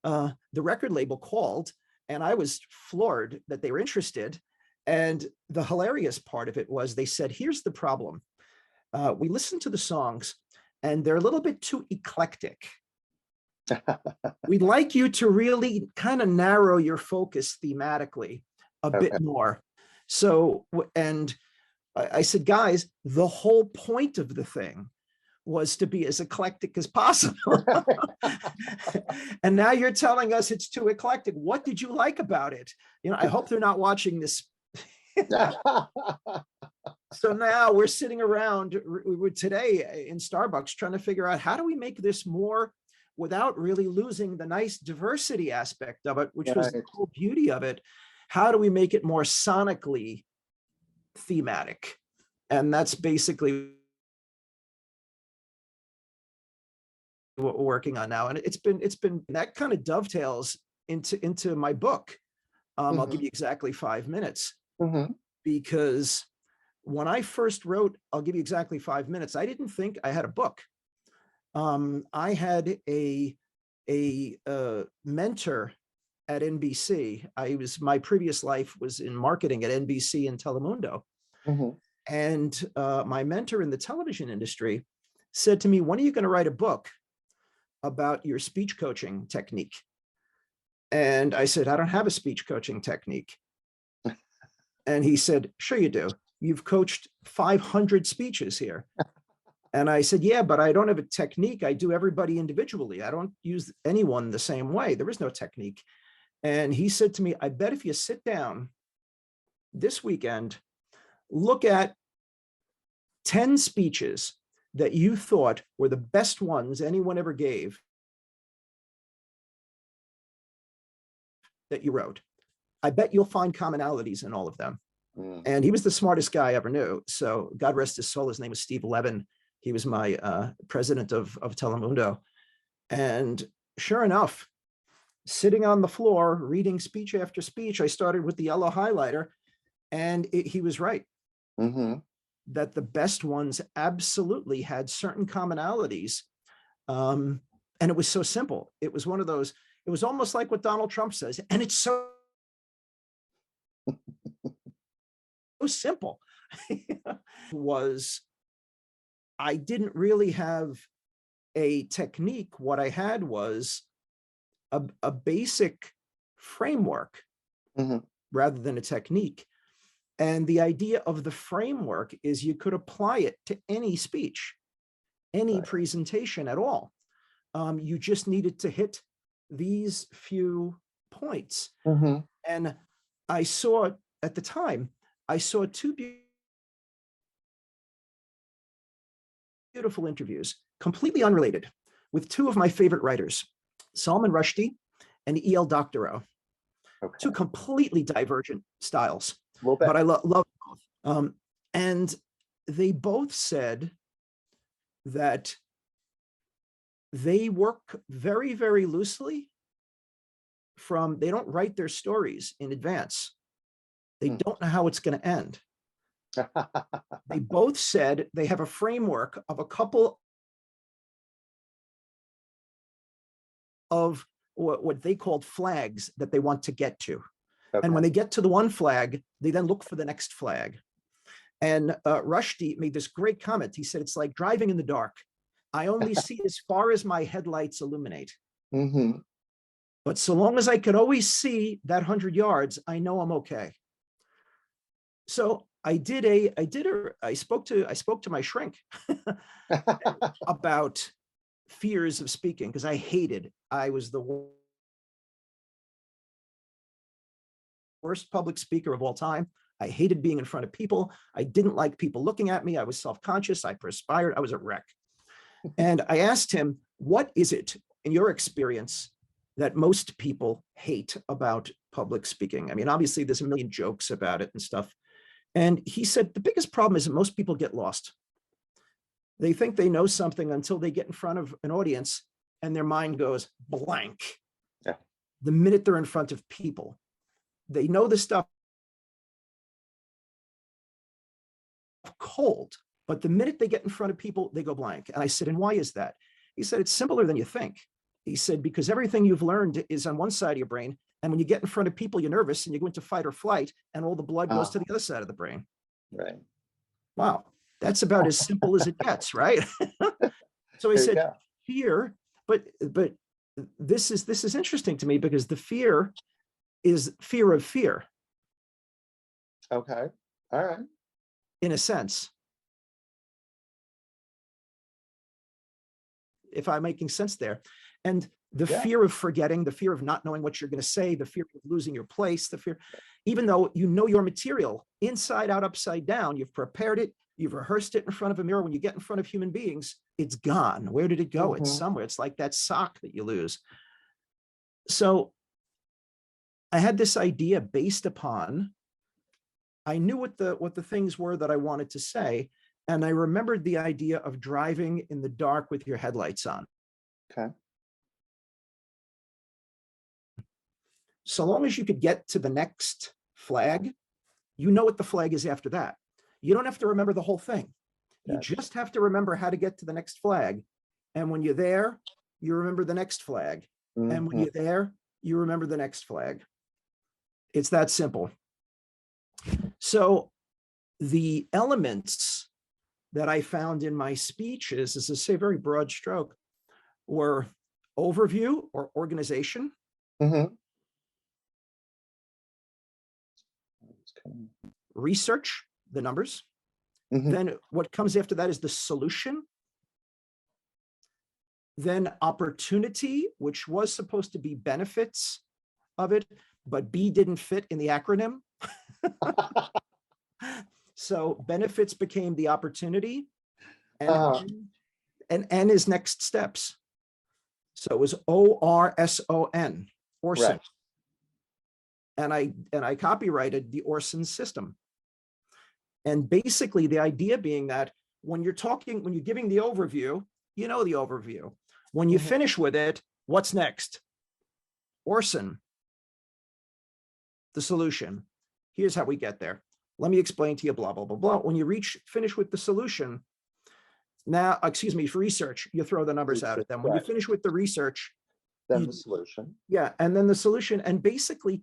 the record label called, and I was floored that they were interested. And the hilarious part of it was they said, here's the problem. We listened to the songs and they're a little bit too eclectic. We'd like you to really kind of narrow your focus thematically a bit more. So, and I said, guys, the whole point of the thing was to be as eclectic as possible. And now you're telling us it's too eclectic. What did you like about it? I hope they're not watching this. So now we're sitting around today in Starbucks trying to figure out how do we make this more without really losing the nice diversity aspect of it, which was the whole beauty of it. How do we make it more sonically thematic? And that's basically what we're working on now. And it's been that kind of dovetails into my book. I'll give you exactly 5 minutes because when I first wrote, I'll give you exactly 5 minutes, I didn't think I had a book. I had a mentor at NBC. My previous life was in marketing at NBC and Telemundo. And my mentor in the television industry said to me, when are you going to write a book about your speech coaching technique? And I said, I don't have a speech coaching technique. And he said, sure you do. You've coached 500 speeches here. And I said, yeah, but I don't have a technique. I do everybody individually. I don't use anyone the same way. There is no technique. And he said to me, I bet if you sit down this weekend, look at 10 speeches that you thought were the best ones anyone ever gave that you wrote. I bet you'll find commonalities in all of them. And he was the smartest guy I ever knew. So God rest his soul. His name was Steve Levin. He was my president of Telemundo. And sure enough, sitting on the floor, reading speech after speech, I started with the yellow highlighter, and he was right. That the best ones absolutely had certain commonalities. And it was so simple. It was one of those, it was almost like what Donald Trump says, and it's so simple. I didn't really have a technique. What I had was a basic framework rather than a technique. And the idea of the framework is you could apply it to any speech, any presentation at all. You just needed to hit these few points. And I saw at the time, I saw two beautiful interviews, completely unrelated, with two of my favorite writers, Salman Rushdie and E.L. Doctorow. Two completely divergent styles, but I love both. And they both said that they work very, very loosely they don't write their stories in advance. They don't know how it's going to end. They both said they have a framework of a couple of what they called flags that they want to get to. And when they get to the one flag, they then look for the next flag. And Rushdie made this great comment. He said, it's like driving in the dark. I only see as far as my headlights illuminate. But so long as I could always see that 100 yards, I know I'm okay. So I spoke to my shrink about fears of speaking, because I was the worst public speaker of all time. I hated being in front of people. I didn't like people looking at me. I was self-conscious. I perspired. I was a wreck. And I asked him, what is it in your experience that most people hate about public speaking? I mean, obviously there's a million jokes about it and stuff. And he said, the biggest problem is that most people get lost. They think they know something until they get in front of an audience and their mind goes blank. The minute they're in front of people, they know the stuff cold, but the minute they get in front of people, they go blank. And I said, and why is that? He said, it's simpler than you think. He said, because everything you've learned is on one side of your brain. And when you get in front of people, you're nervous and you go into fight or flight and all the blood goes to the other side of the brain. Wow. That's about as simple as it gets, right? So he said, fear, but this is interesting to me because the fear is fear of fear. Okay. All right. In a sense. if I'm making sense there. And the Yeah. fear of forgetting, the fear of not knowing what you're going to say, the fear of losing your place, the fear, even though you know your material inside out, upside down, you've prepared it, you've rehearsed it in front of a mirror. When you get in front of human beings, it's gone. Where did it go? It's somewhere. It's like that sock that you lose. So I had this idea based upon, I knew what the things were that I wanted to say. And I remembered the idea of driving in the dark with your headlights on. Okay. So long as you could get to the next flag, you know what the flag is after that. You don't have to remember the whole thing. You Yes. just have to remember how to get to the next flag. And when you're there, you remember the next flag. And when you're there, you remember the next flag. It's that simple. So the elements that I found in my speeches, as I say, very broad stroke, were overview or organization, research, the numbers. Then what comes after that is the solution. Then opportunity, which was supposed to be benefits of it, but B didn't fit in the acronym. So benefits became the opportunity, and N is next steps. So it was ORSON, Orson. Right. And I copyrighted the Orson system. And basically the idea being that when you're giving the overview, you know the overview. When you finish with it, what's next? Orson, the solution. Here's how we get there. Let me explain to you, blah, blah, blah, blah. When you finish with the solution, now, excuse me, for research, you throw the numbers out at them. When you finish with the research, Then the solution. yeah, and then the solution. And basically,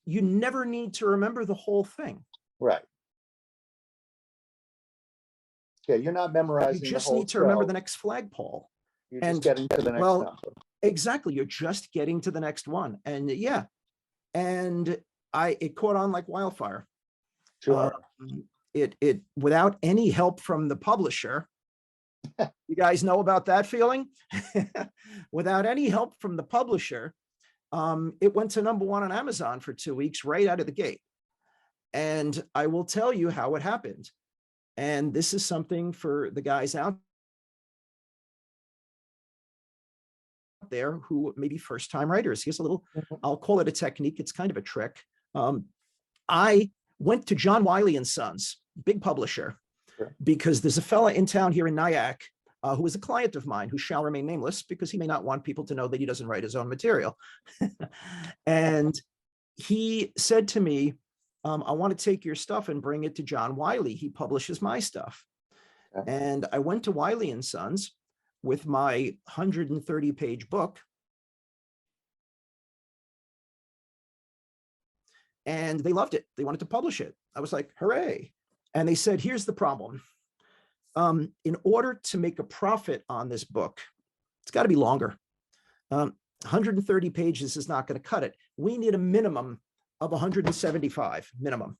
you never need to remember the whole thing. Right. Yeah, you're not memorizing. You just the whole need to remember show. the next flagpole. You're just getting to the next number. Exactly. You're just getting to the next one. And yeah, and it caught on like wildfire. Sure. It without any help from the publisher. You guys know about that feeling? Without any help from the publisher, it went to #1 on Amazon for 2 weeks right out of the gate. And I will tell you how it happened. And this is something for the guys out there who may be first-time writers. Here's a little, I'll call it a technique. It's kind of a trick. I went to John Wiley and Sons, big publisher, because there's a fella in town here in Nyack who is a client of mine who shall remain nameless because he may not want people to know that he doesn't write his own material. And he said to me, I want to take your stuff and bring it to John Wiley. He publishes my stuff. And I went to Wiley and Sons with my 130-page book. And they loved it. They wanted to publish it. I was like, hooray. And they said, here's the problem. In order to make a profit on this book, it's got to be longer. 130 pages is not going to cut it. We need a minimum of 175 minimum.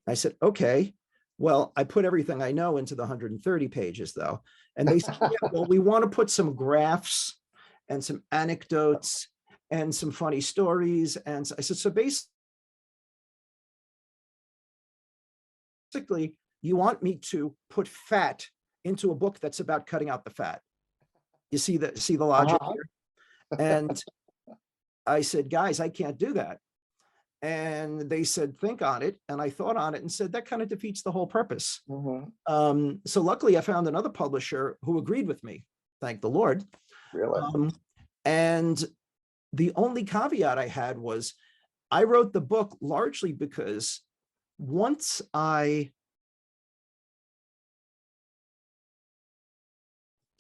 I said, okay, well, I put everything I know into the 130 pages though. And they said, yeah, well, we want to put some graphs and some anecdotes and some funny stories. And I said, so basically, you want me to put fat into a book that's about cutting out the fat. You see the logic here? And I said, guys, I can't do that. And they said, think on it. And I thought on it and said, that kind of defeats the whole purpose. So luckily I found another publisher who agreed with me. Thank the Lord. Really? And the only caveat I had was I wrote the book largely because once I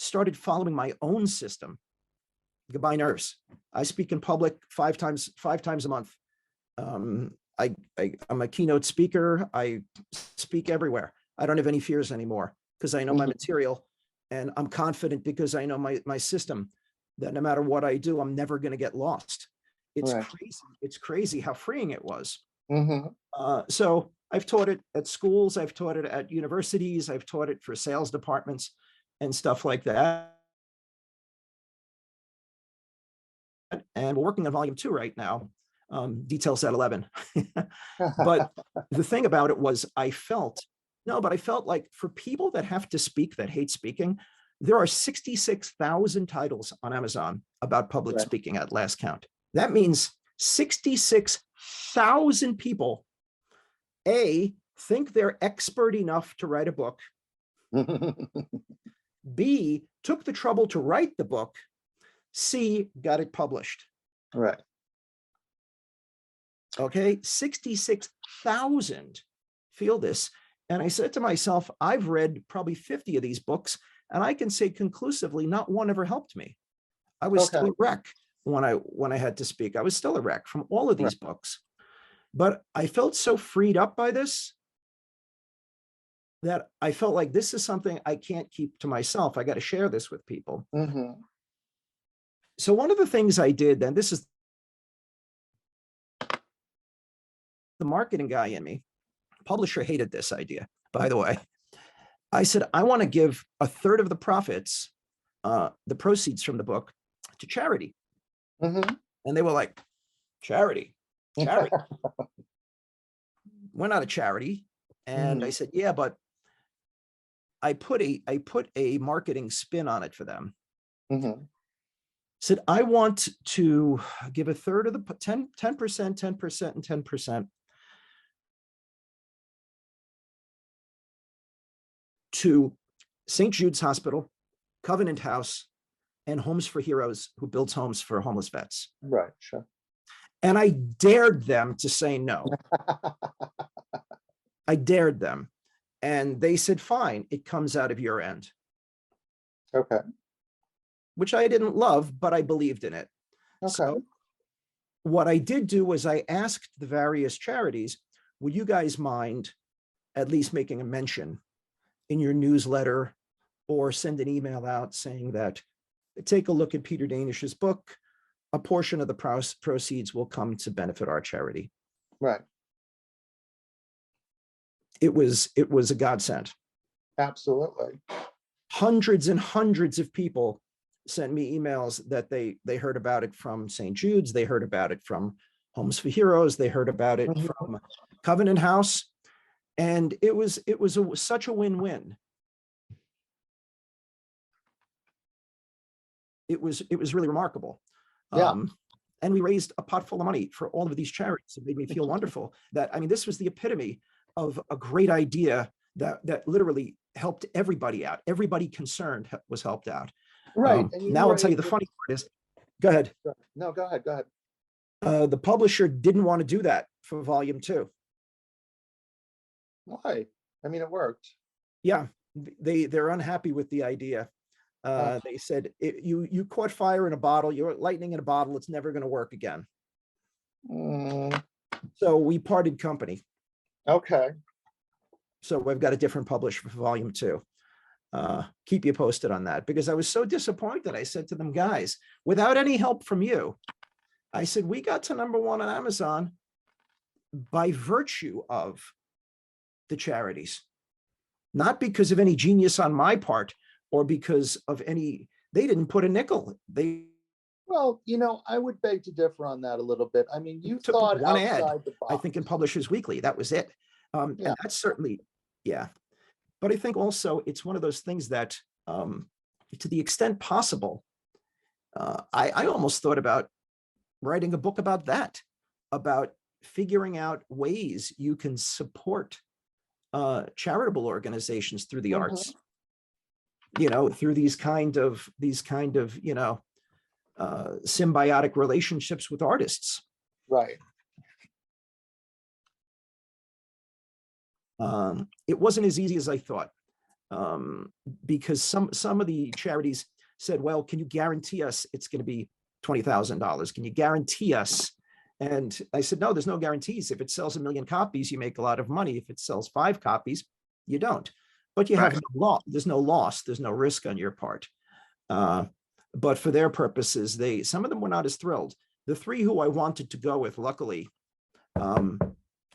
started following my own system, goodbye nerves. I speak in public five times a month. I'm a keynote speaker. I speak everywhere. I don't have any fears anymore because I know my material, and I'm confident because I know my system, that no matter what I do, I'm never going to get lost. It's crazy. It's crazy how freeing it was. So I've taught it at schools. I've taught it at universities. I've taught it for sales departments and stuff like that. and we're working on volume 2 right now. Details at 11. But the thing about it was I felt like for people that have to speak, that hate speaking, there are 66,000 titles on Amazon about public Right. speaking at last count. That means 66,000 people, A, think they're expert enough to write a book, B, took the trouble to write the book, C, got it published. Right. Okay, 66,000 feel this. And I said to myself, I've read probably 50 of these books, and I can say conclusively, not one ever helped me. I was still a wreck when I had to speak. I was still a wreck from all of these books. But I felt so freed up by this that I felt like this is something I can't keep to myself. I got to share this with people. So one of the things I did then, this is the marketing guy in me. Publisher hated this idea, by the way. I said, I want to give a third of the profits, the proceeds from the book, to charity. And they were like, charity? We're not a charity. And I said, yeah, but I put a marketing spin on it for them. Said, I want to give a third of the 10%, 10%, and 10% to St. Jude's Hospital, Covenant House, and Homes for Heroes, who builds homes for homeless vets. Right, sure. And I dared them to say no. I dared them. And they said, fine, it comes out of your end. Okay. Which I didn't love, but I believed in it. Okay. So what I did do was I asked the various charities, would you guys mind at least making a mention in your newsletter or send an email out saying that, take a look at Peter Danish's book, a portion of the proceeds will come to benefit our charity. Right. It was a godsend. Absolutely. Hundreds and hundreds of people sent me emails that they heard about it from St. Jude's, they heard about it from Homes for Heroes, they heard about it from Covenant House, and it was such a win-win. It was really remarkable. Yeah. And we raised a pot full of money for all of these charities. It made me feel wonderful that, I mean, this was the epitome of a great idea that literally helped everybody out. Everybody concerned was helped out. Right. Now I'll tell you the funny part is, go ahead. No, go ahead. Go ahead. The publisher didn't want to do that for volume 2. Why? I mean, it worked. Yeah, they're unhappy with the idea. They said, you caught fire in a bottle, you're lightning in a bottle, it's never going to work again. So we parted company. Okay. So we've got a different publisher for volume 2. Keep you posted on that, because I was so disappointed. I said to them, guys, without any help from you, I said, we got to #1 on Amazon by virtue of the charities, not because of any genius on my part or because of any, they didn't put a nickel. Well, I would beg to differ on that a little bit. I mean, you took thought one ad, outside the box. I think in Publishers Weekly, that was it. And that's certainly, yeah. But I think also it's one of those things that to the extent possible, I almost thought about writing a book about that, about figuring out ways you can support charitable organizations through the arts, through these kind of symbiotic relationships with artists. Right. It wasn't as easy as I thought, because some of the charities said, well, can you guarantee us it's going to be $20,000? Can you guarantee us? And I said, no, there's no guarantees. If it sells 1 million copies, you make a lot of money. If it sells 5 copies, you don't. But you have no loss. There's no loss. There's no risk on your part. But for their purposes, some of them were not as thrilled. The 3 who I wanted to go with, luckily,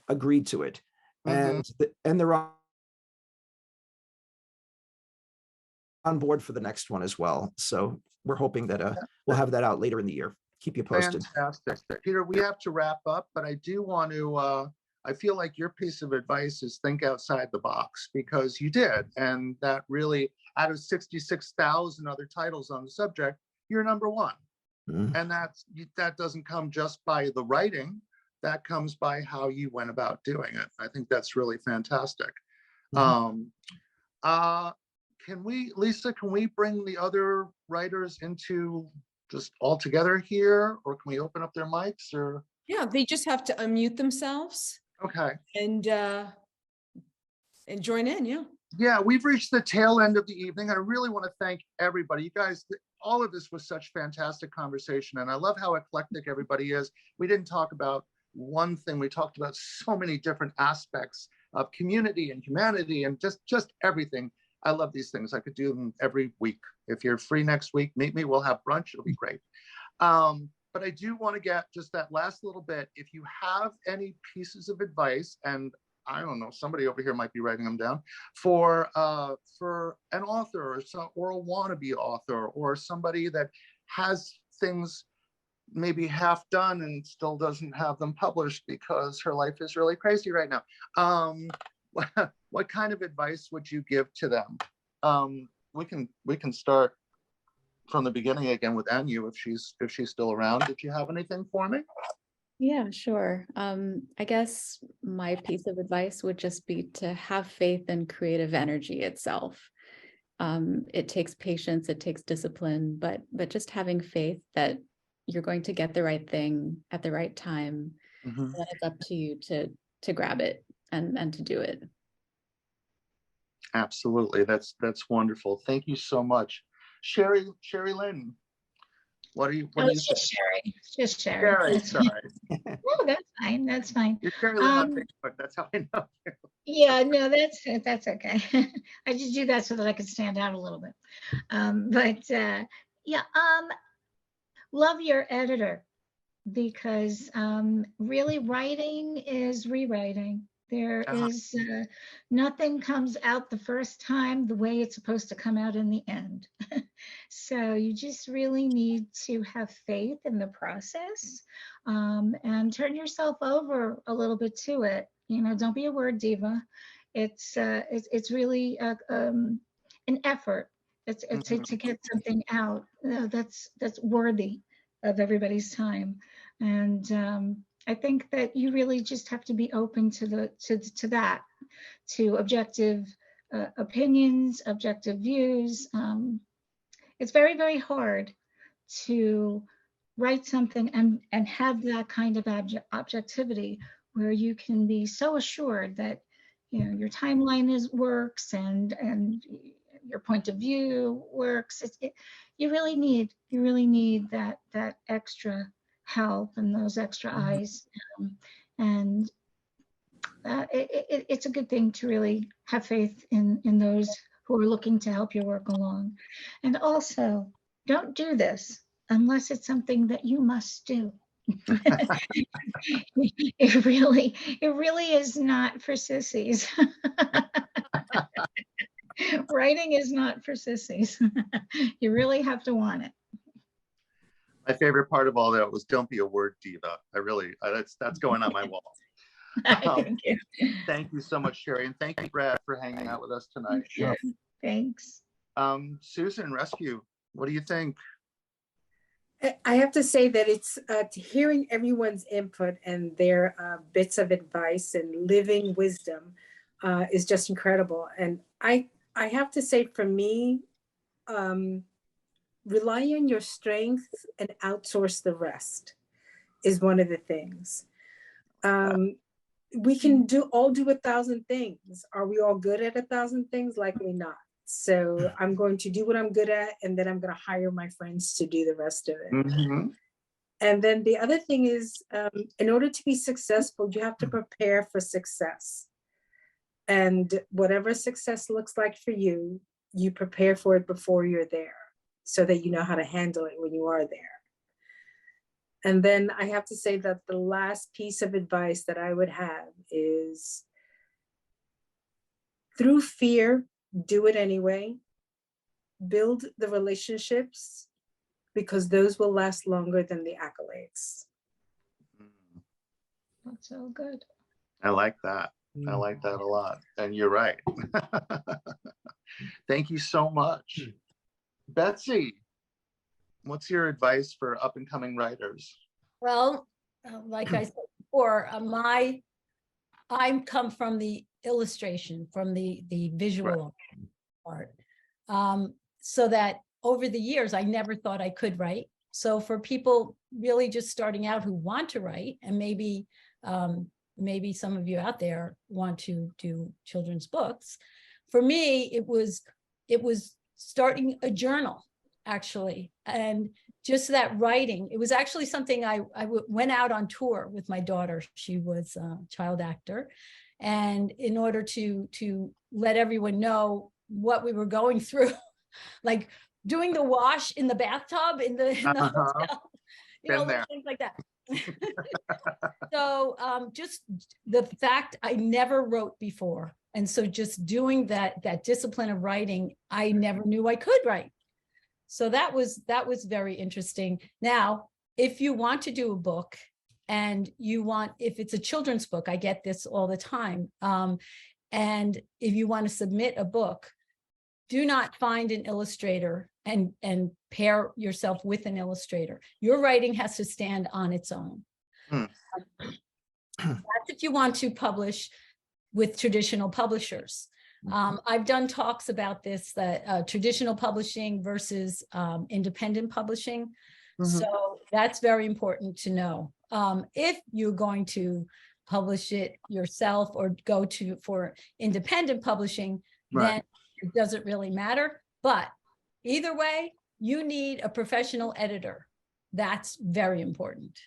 agreed to it. And they're on board for the next one as well. So we're hoping that we'll have that out later in the year. keep you posted. Fantastic. Peter, we have to wrap up, but I do want to, I feel like your piece of advice is think outside the box, because you did. And that really, out of 66,000 other titles on the subject, you're number one. And that doesn't come just by the writing, that comes by how you went about doing it. I think that's really fantastic. Lisa, can we bring the other writers into just all together here, or can we open up their mics? Or Yeah, they just have to unmute themselves. Okay. And join in, yeah. Yeah, we've reached the tail end of the evening. I really want to thank everybody. You guys, all of this was such fantastic conversation, and I love how eclectic everybody is. We didn't talk about one thing. We talked about so many different aspects of community and humanity and just everything. I love these things. I could do them every week. If you're free next week, meet me. We'll have brunch. It'll be great. But I do want to get just that last little bit. If you have any pieces of advice, and I don't know, somebody over here might be writing them down, for an author or a wannabe author, or somebody that has things maybe half done and still doesn't have them published because her life is really crazy right now. What kind of advice would you give to them? We can start from the beginning again with Anu, if she's still around. Did you have anything for me? Yeah, sure. I guess my piece of advice would just be to have faith in creative energy itself. It takes patience, it takes discipline, but just having faith that you're going to get the right thing at the right time. And then it's up to you to grab it and to do it. Absolutely. That's wonderful. Thank you so much. Sheri Lynn, what do you It's think? just Sheri. It's just Sheri. Sheri, sorry. No, that's fine. That's fine. You're Sheri Lynn on Facebook. That's how I know you. Yeah, no, that's okay. I just do that so that I can stand out a little bit. Love your editor, because really writing is rewriting. There is nothing comes out the first time the way it's supposed to come out in the end. So you just really need to have faith in the process, and turn yourself over a little bit to it. Don't be a word diva. It's really an effort. It's to get something out that's worthy of everybody's time. And I think that you really just have to be open to that, to objective opinions, objective views. It's very, very hard to write something and have that kind of objectivity, where you can be so assured that your timeline works and your point of view works. You really need that extra help and those extra eyes, and it's a good thing to really have faith in those who are looking to help your work along. And also, don't do this unless it's something that you must do. It really is not for sissies. Writing is not for sissies. You really have to want it. My favorite part of all that was don't be a word diva. That's going on my wall. Thank you. Thank you so much, Sheri, and thank you, Brad, for hanging out with us tonight. Yeah. Thanks. Susan, Rescue, what do you think? I have to say that it's hearing everyone's input and their bits of advice and living wisdom is just incredible. And I have to say, for me, rely on your strength and outsource the rest is one of the things. We can all do 1,000 things. Are we all good at 1,000 things? Likely not. So I'm going to do what I'm good at, and then I'm going to hire my friends to do the rest of it. And then the other thing is, in order to be successful, you have to prepare for success. And whatever success looks like for you, you prepare for it before you're there, so that you know how to handle it when you are there. And then I have to say that the last piece of advice that I would have is, through fear, do it anyway. Build the relationships because those will last longer than the accolades. That's so good. I like that. I like that a lot. And you're right. Thank you so much. Betsy, what's your advice for up and coming writers? Well, like I said before, I come from the illustration, from the visual art. So that over the years, I never thought I could write. So for people really just starting out who want to write, and maybe some of you out there want to do children's books, for me, it was starting a journal, actually. And just that writing, it was actually something I went out on tour with my daughter. She was a child actor. And in order to let everyone know what we were going through, like doing the wash in the bathtub in the hotel, things like that. So just the fact I never wrote before. And so just doing that discipline of writing, I never knew I could write. So that was very interesting. Now, if you want to do a book and if it's a children's book, I get this all the time. And if you want to submit a book, do not find an illustrator and pair yourself with an illustrator. Your writing has to stand on its own. That's if you want to publish with traditional publishers. I've done talks about this, that traditional publishing versus independent publishing. So that's very important to know. If you're going to publish it yourself or go for independent publishing, then it doesn't really matter. But either way, you need a professional editor. That's very important.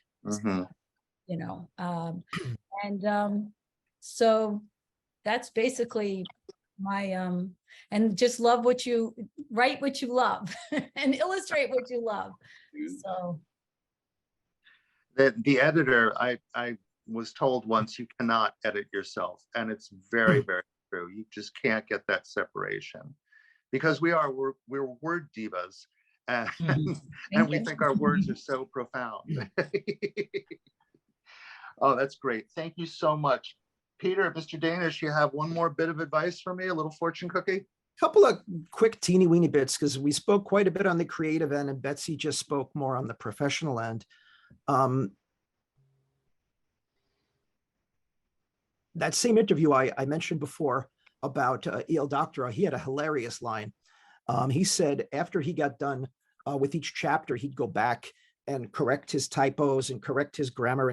So that's basically my and just write what you love and illustrate what you love. So the editor, I was told once, you cannot edit yourself, and it's very, very true. You just can't get that separation, because we're word divas, and and we think our words are so profound. Oh, that's great. Thank you so much. Peter, Mr. Danish, you have one more bit of advice for me, a little fortune cookie? Couple of quick teeny weeny bits, because we spoke quite a bit on the creative end and Betsy just spoke more on the professional end. That same interview I mentioned before about Il Doctora, he had a hilarious line. He said after he got done with each chapter, he'd go back and correct his typos and correct his grammar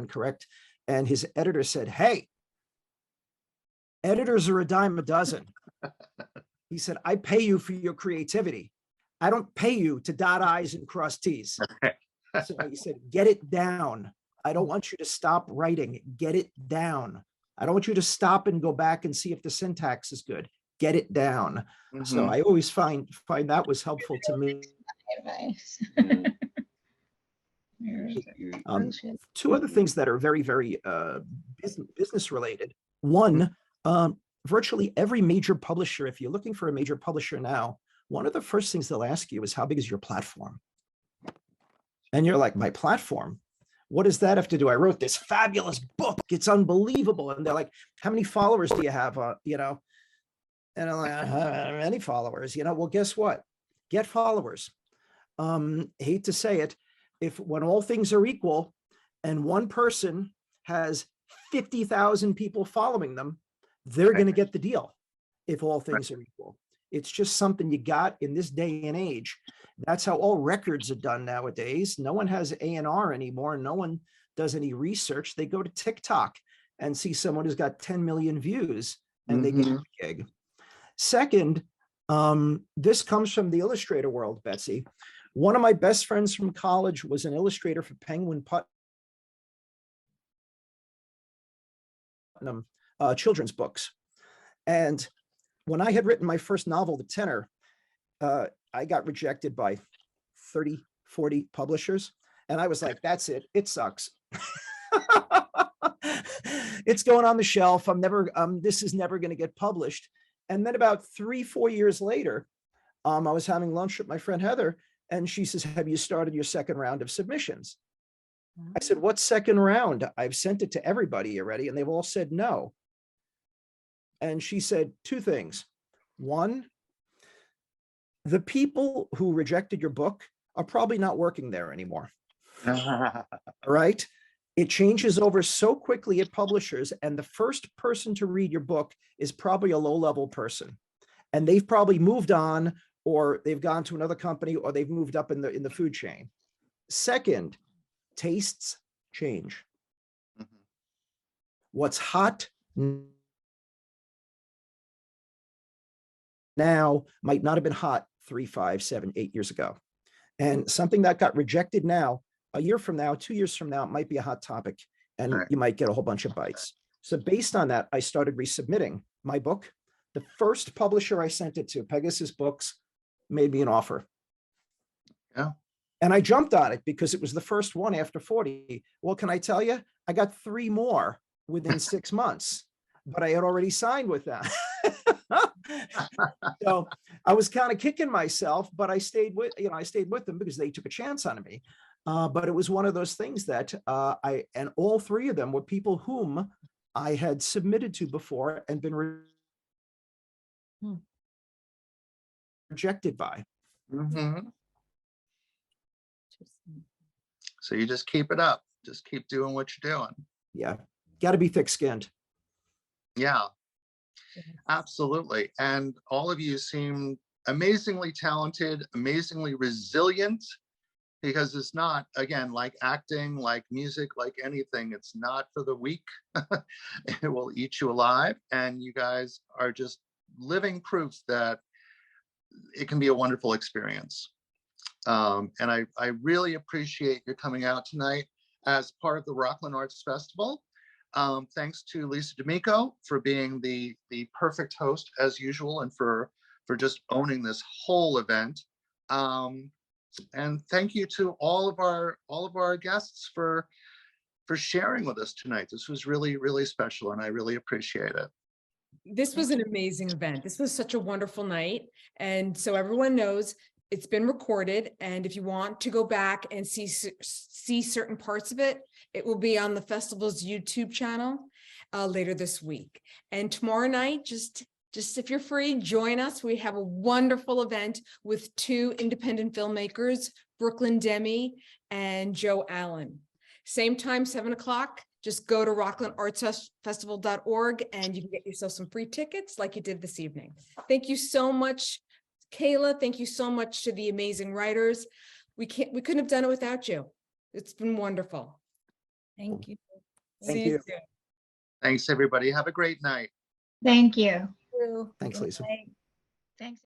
and his editor said, "Hey, editors are a dime a dozen." He said, "I pay you for your creativity. I don't pay you to dot I's and cross T's." So he said, "Get it down. I don't want you to stop writing. Get it down. I don't want you to stop and go back and see if the syntax is good. Get it down." So I always find that was helpful to me. Two other things that are very, very business related. One, virtually every major publisher, if you're looking for a major publisher now, one of the first things they'll ask you is, how big is your platform? And you're like, my platform? What does that have to do? I wrote this fabulous book. It's unbelievable. And they're like, how many followers do you have? And I'm like, I don't have any followers. Well, guess what? Get followers. Hate to say it, when all things are equal and one person has 50,000 people following them, they're going to get the deal if all things are equal. It's just something you got in this day and age. That's how all records are done nowadays. No one has A&R anymore. No one does any research. They go to TikTok and see someone who's got 10 million views and they get a gig. Second, this comes from the illustrator world, Betsy. One of my best friends from college was an illustrator for Penguin Putnam children's books. And when I had written my first novel, The Tenor, I got rejected by 30, 40 publishers. And I was like, that's it. It sucks. It's going on the shelf. This is never going to get published. And then about 3-4 years later, I was having lunch with my friend Heather, And she says, have you started your second round of submissions? I said, what second round? I've sent it to everybody already, and they've all said no. And she said two things. One, the people who rejected your book are probably not working there anymore. All right. It changes over so quickly at publishers, and the first person to read your book is probably a low-level person. And they've probably moved on, or they've gone to another company, or they've moved up in the food chain. Second, tastes change. What's hot now might not have been hot 3, 5, 7, 8 years ago. And something that got rejected now, a year from now, 2 years from now, it might be a hot topic, and you might get a whole bunch of bites. So based on that, I started resubmitting my book. The first publisher I sent it to, Pegasus Books, made me an offer. Yeah. And I jumped on it because it was the first one after 40. Well, can I tell you, I got 3 more within 6 months, but I had already signed with them. So I was kind of kicking myself, but I stayed with them because they took a chance on me. But it was one of those things that and all 3 of them were people whom I had submitted to before and been rejected by. So you just keep it up. Just keep doing what you're doing. Yeah. Got to be thick-skinned. Yeah, absolutely. And all of you seem amazingly talented, amazingly resilient, because it's not, again, like acting, like music, like anything, it's not for the weak. It will eat you alive. And you guys are just living proof that it can be a wonderful experience. And I really appreciate your coming out tonight as part of the Rockland Arts Festival. Thanks to Lisa D'Amico for being the perfect host as usual, and for just owning this whole event. And thank you to all of our guests for sharing with us tonight. This was really, really special, and I really appreciate it. This was an amazing event. This was such a wonderful night. And so everyone knows it's been recorded. And if you want to go back and see certain parts of it, it will be on the festival's YouTube channel later this week. And tomorrow night, just if you're free, join us. We have a wonderful event with 2 independent filmmakers, Brooklyn Demi and Joe Allen. Same time, 7 o'clock. Just go to rocklandartsfestival.org and you can get yourself some free tickets like you did this evening. Thank you so much, Kayla. Thank you so much to the amazing writers. We couldn't have done it without you. It's been wonderful. Thank you. Thank you. Soon. Thanks, everybody. Have a great night. Thank you. Thanks, Lisa. Thanks.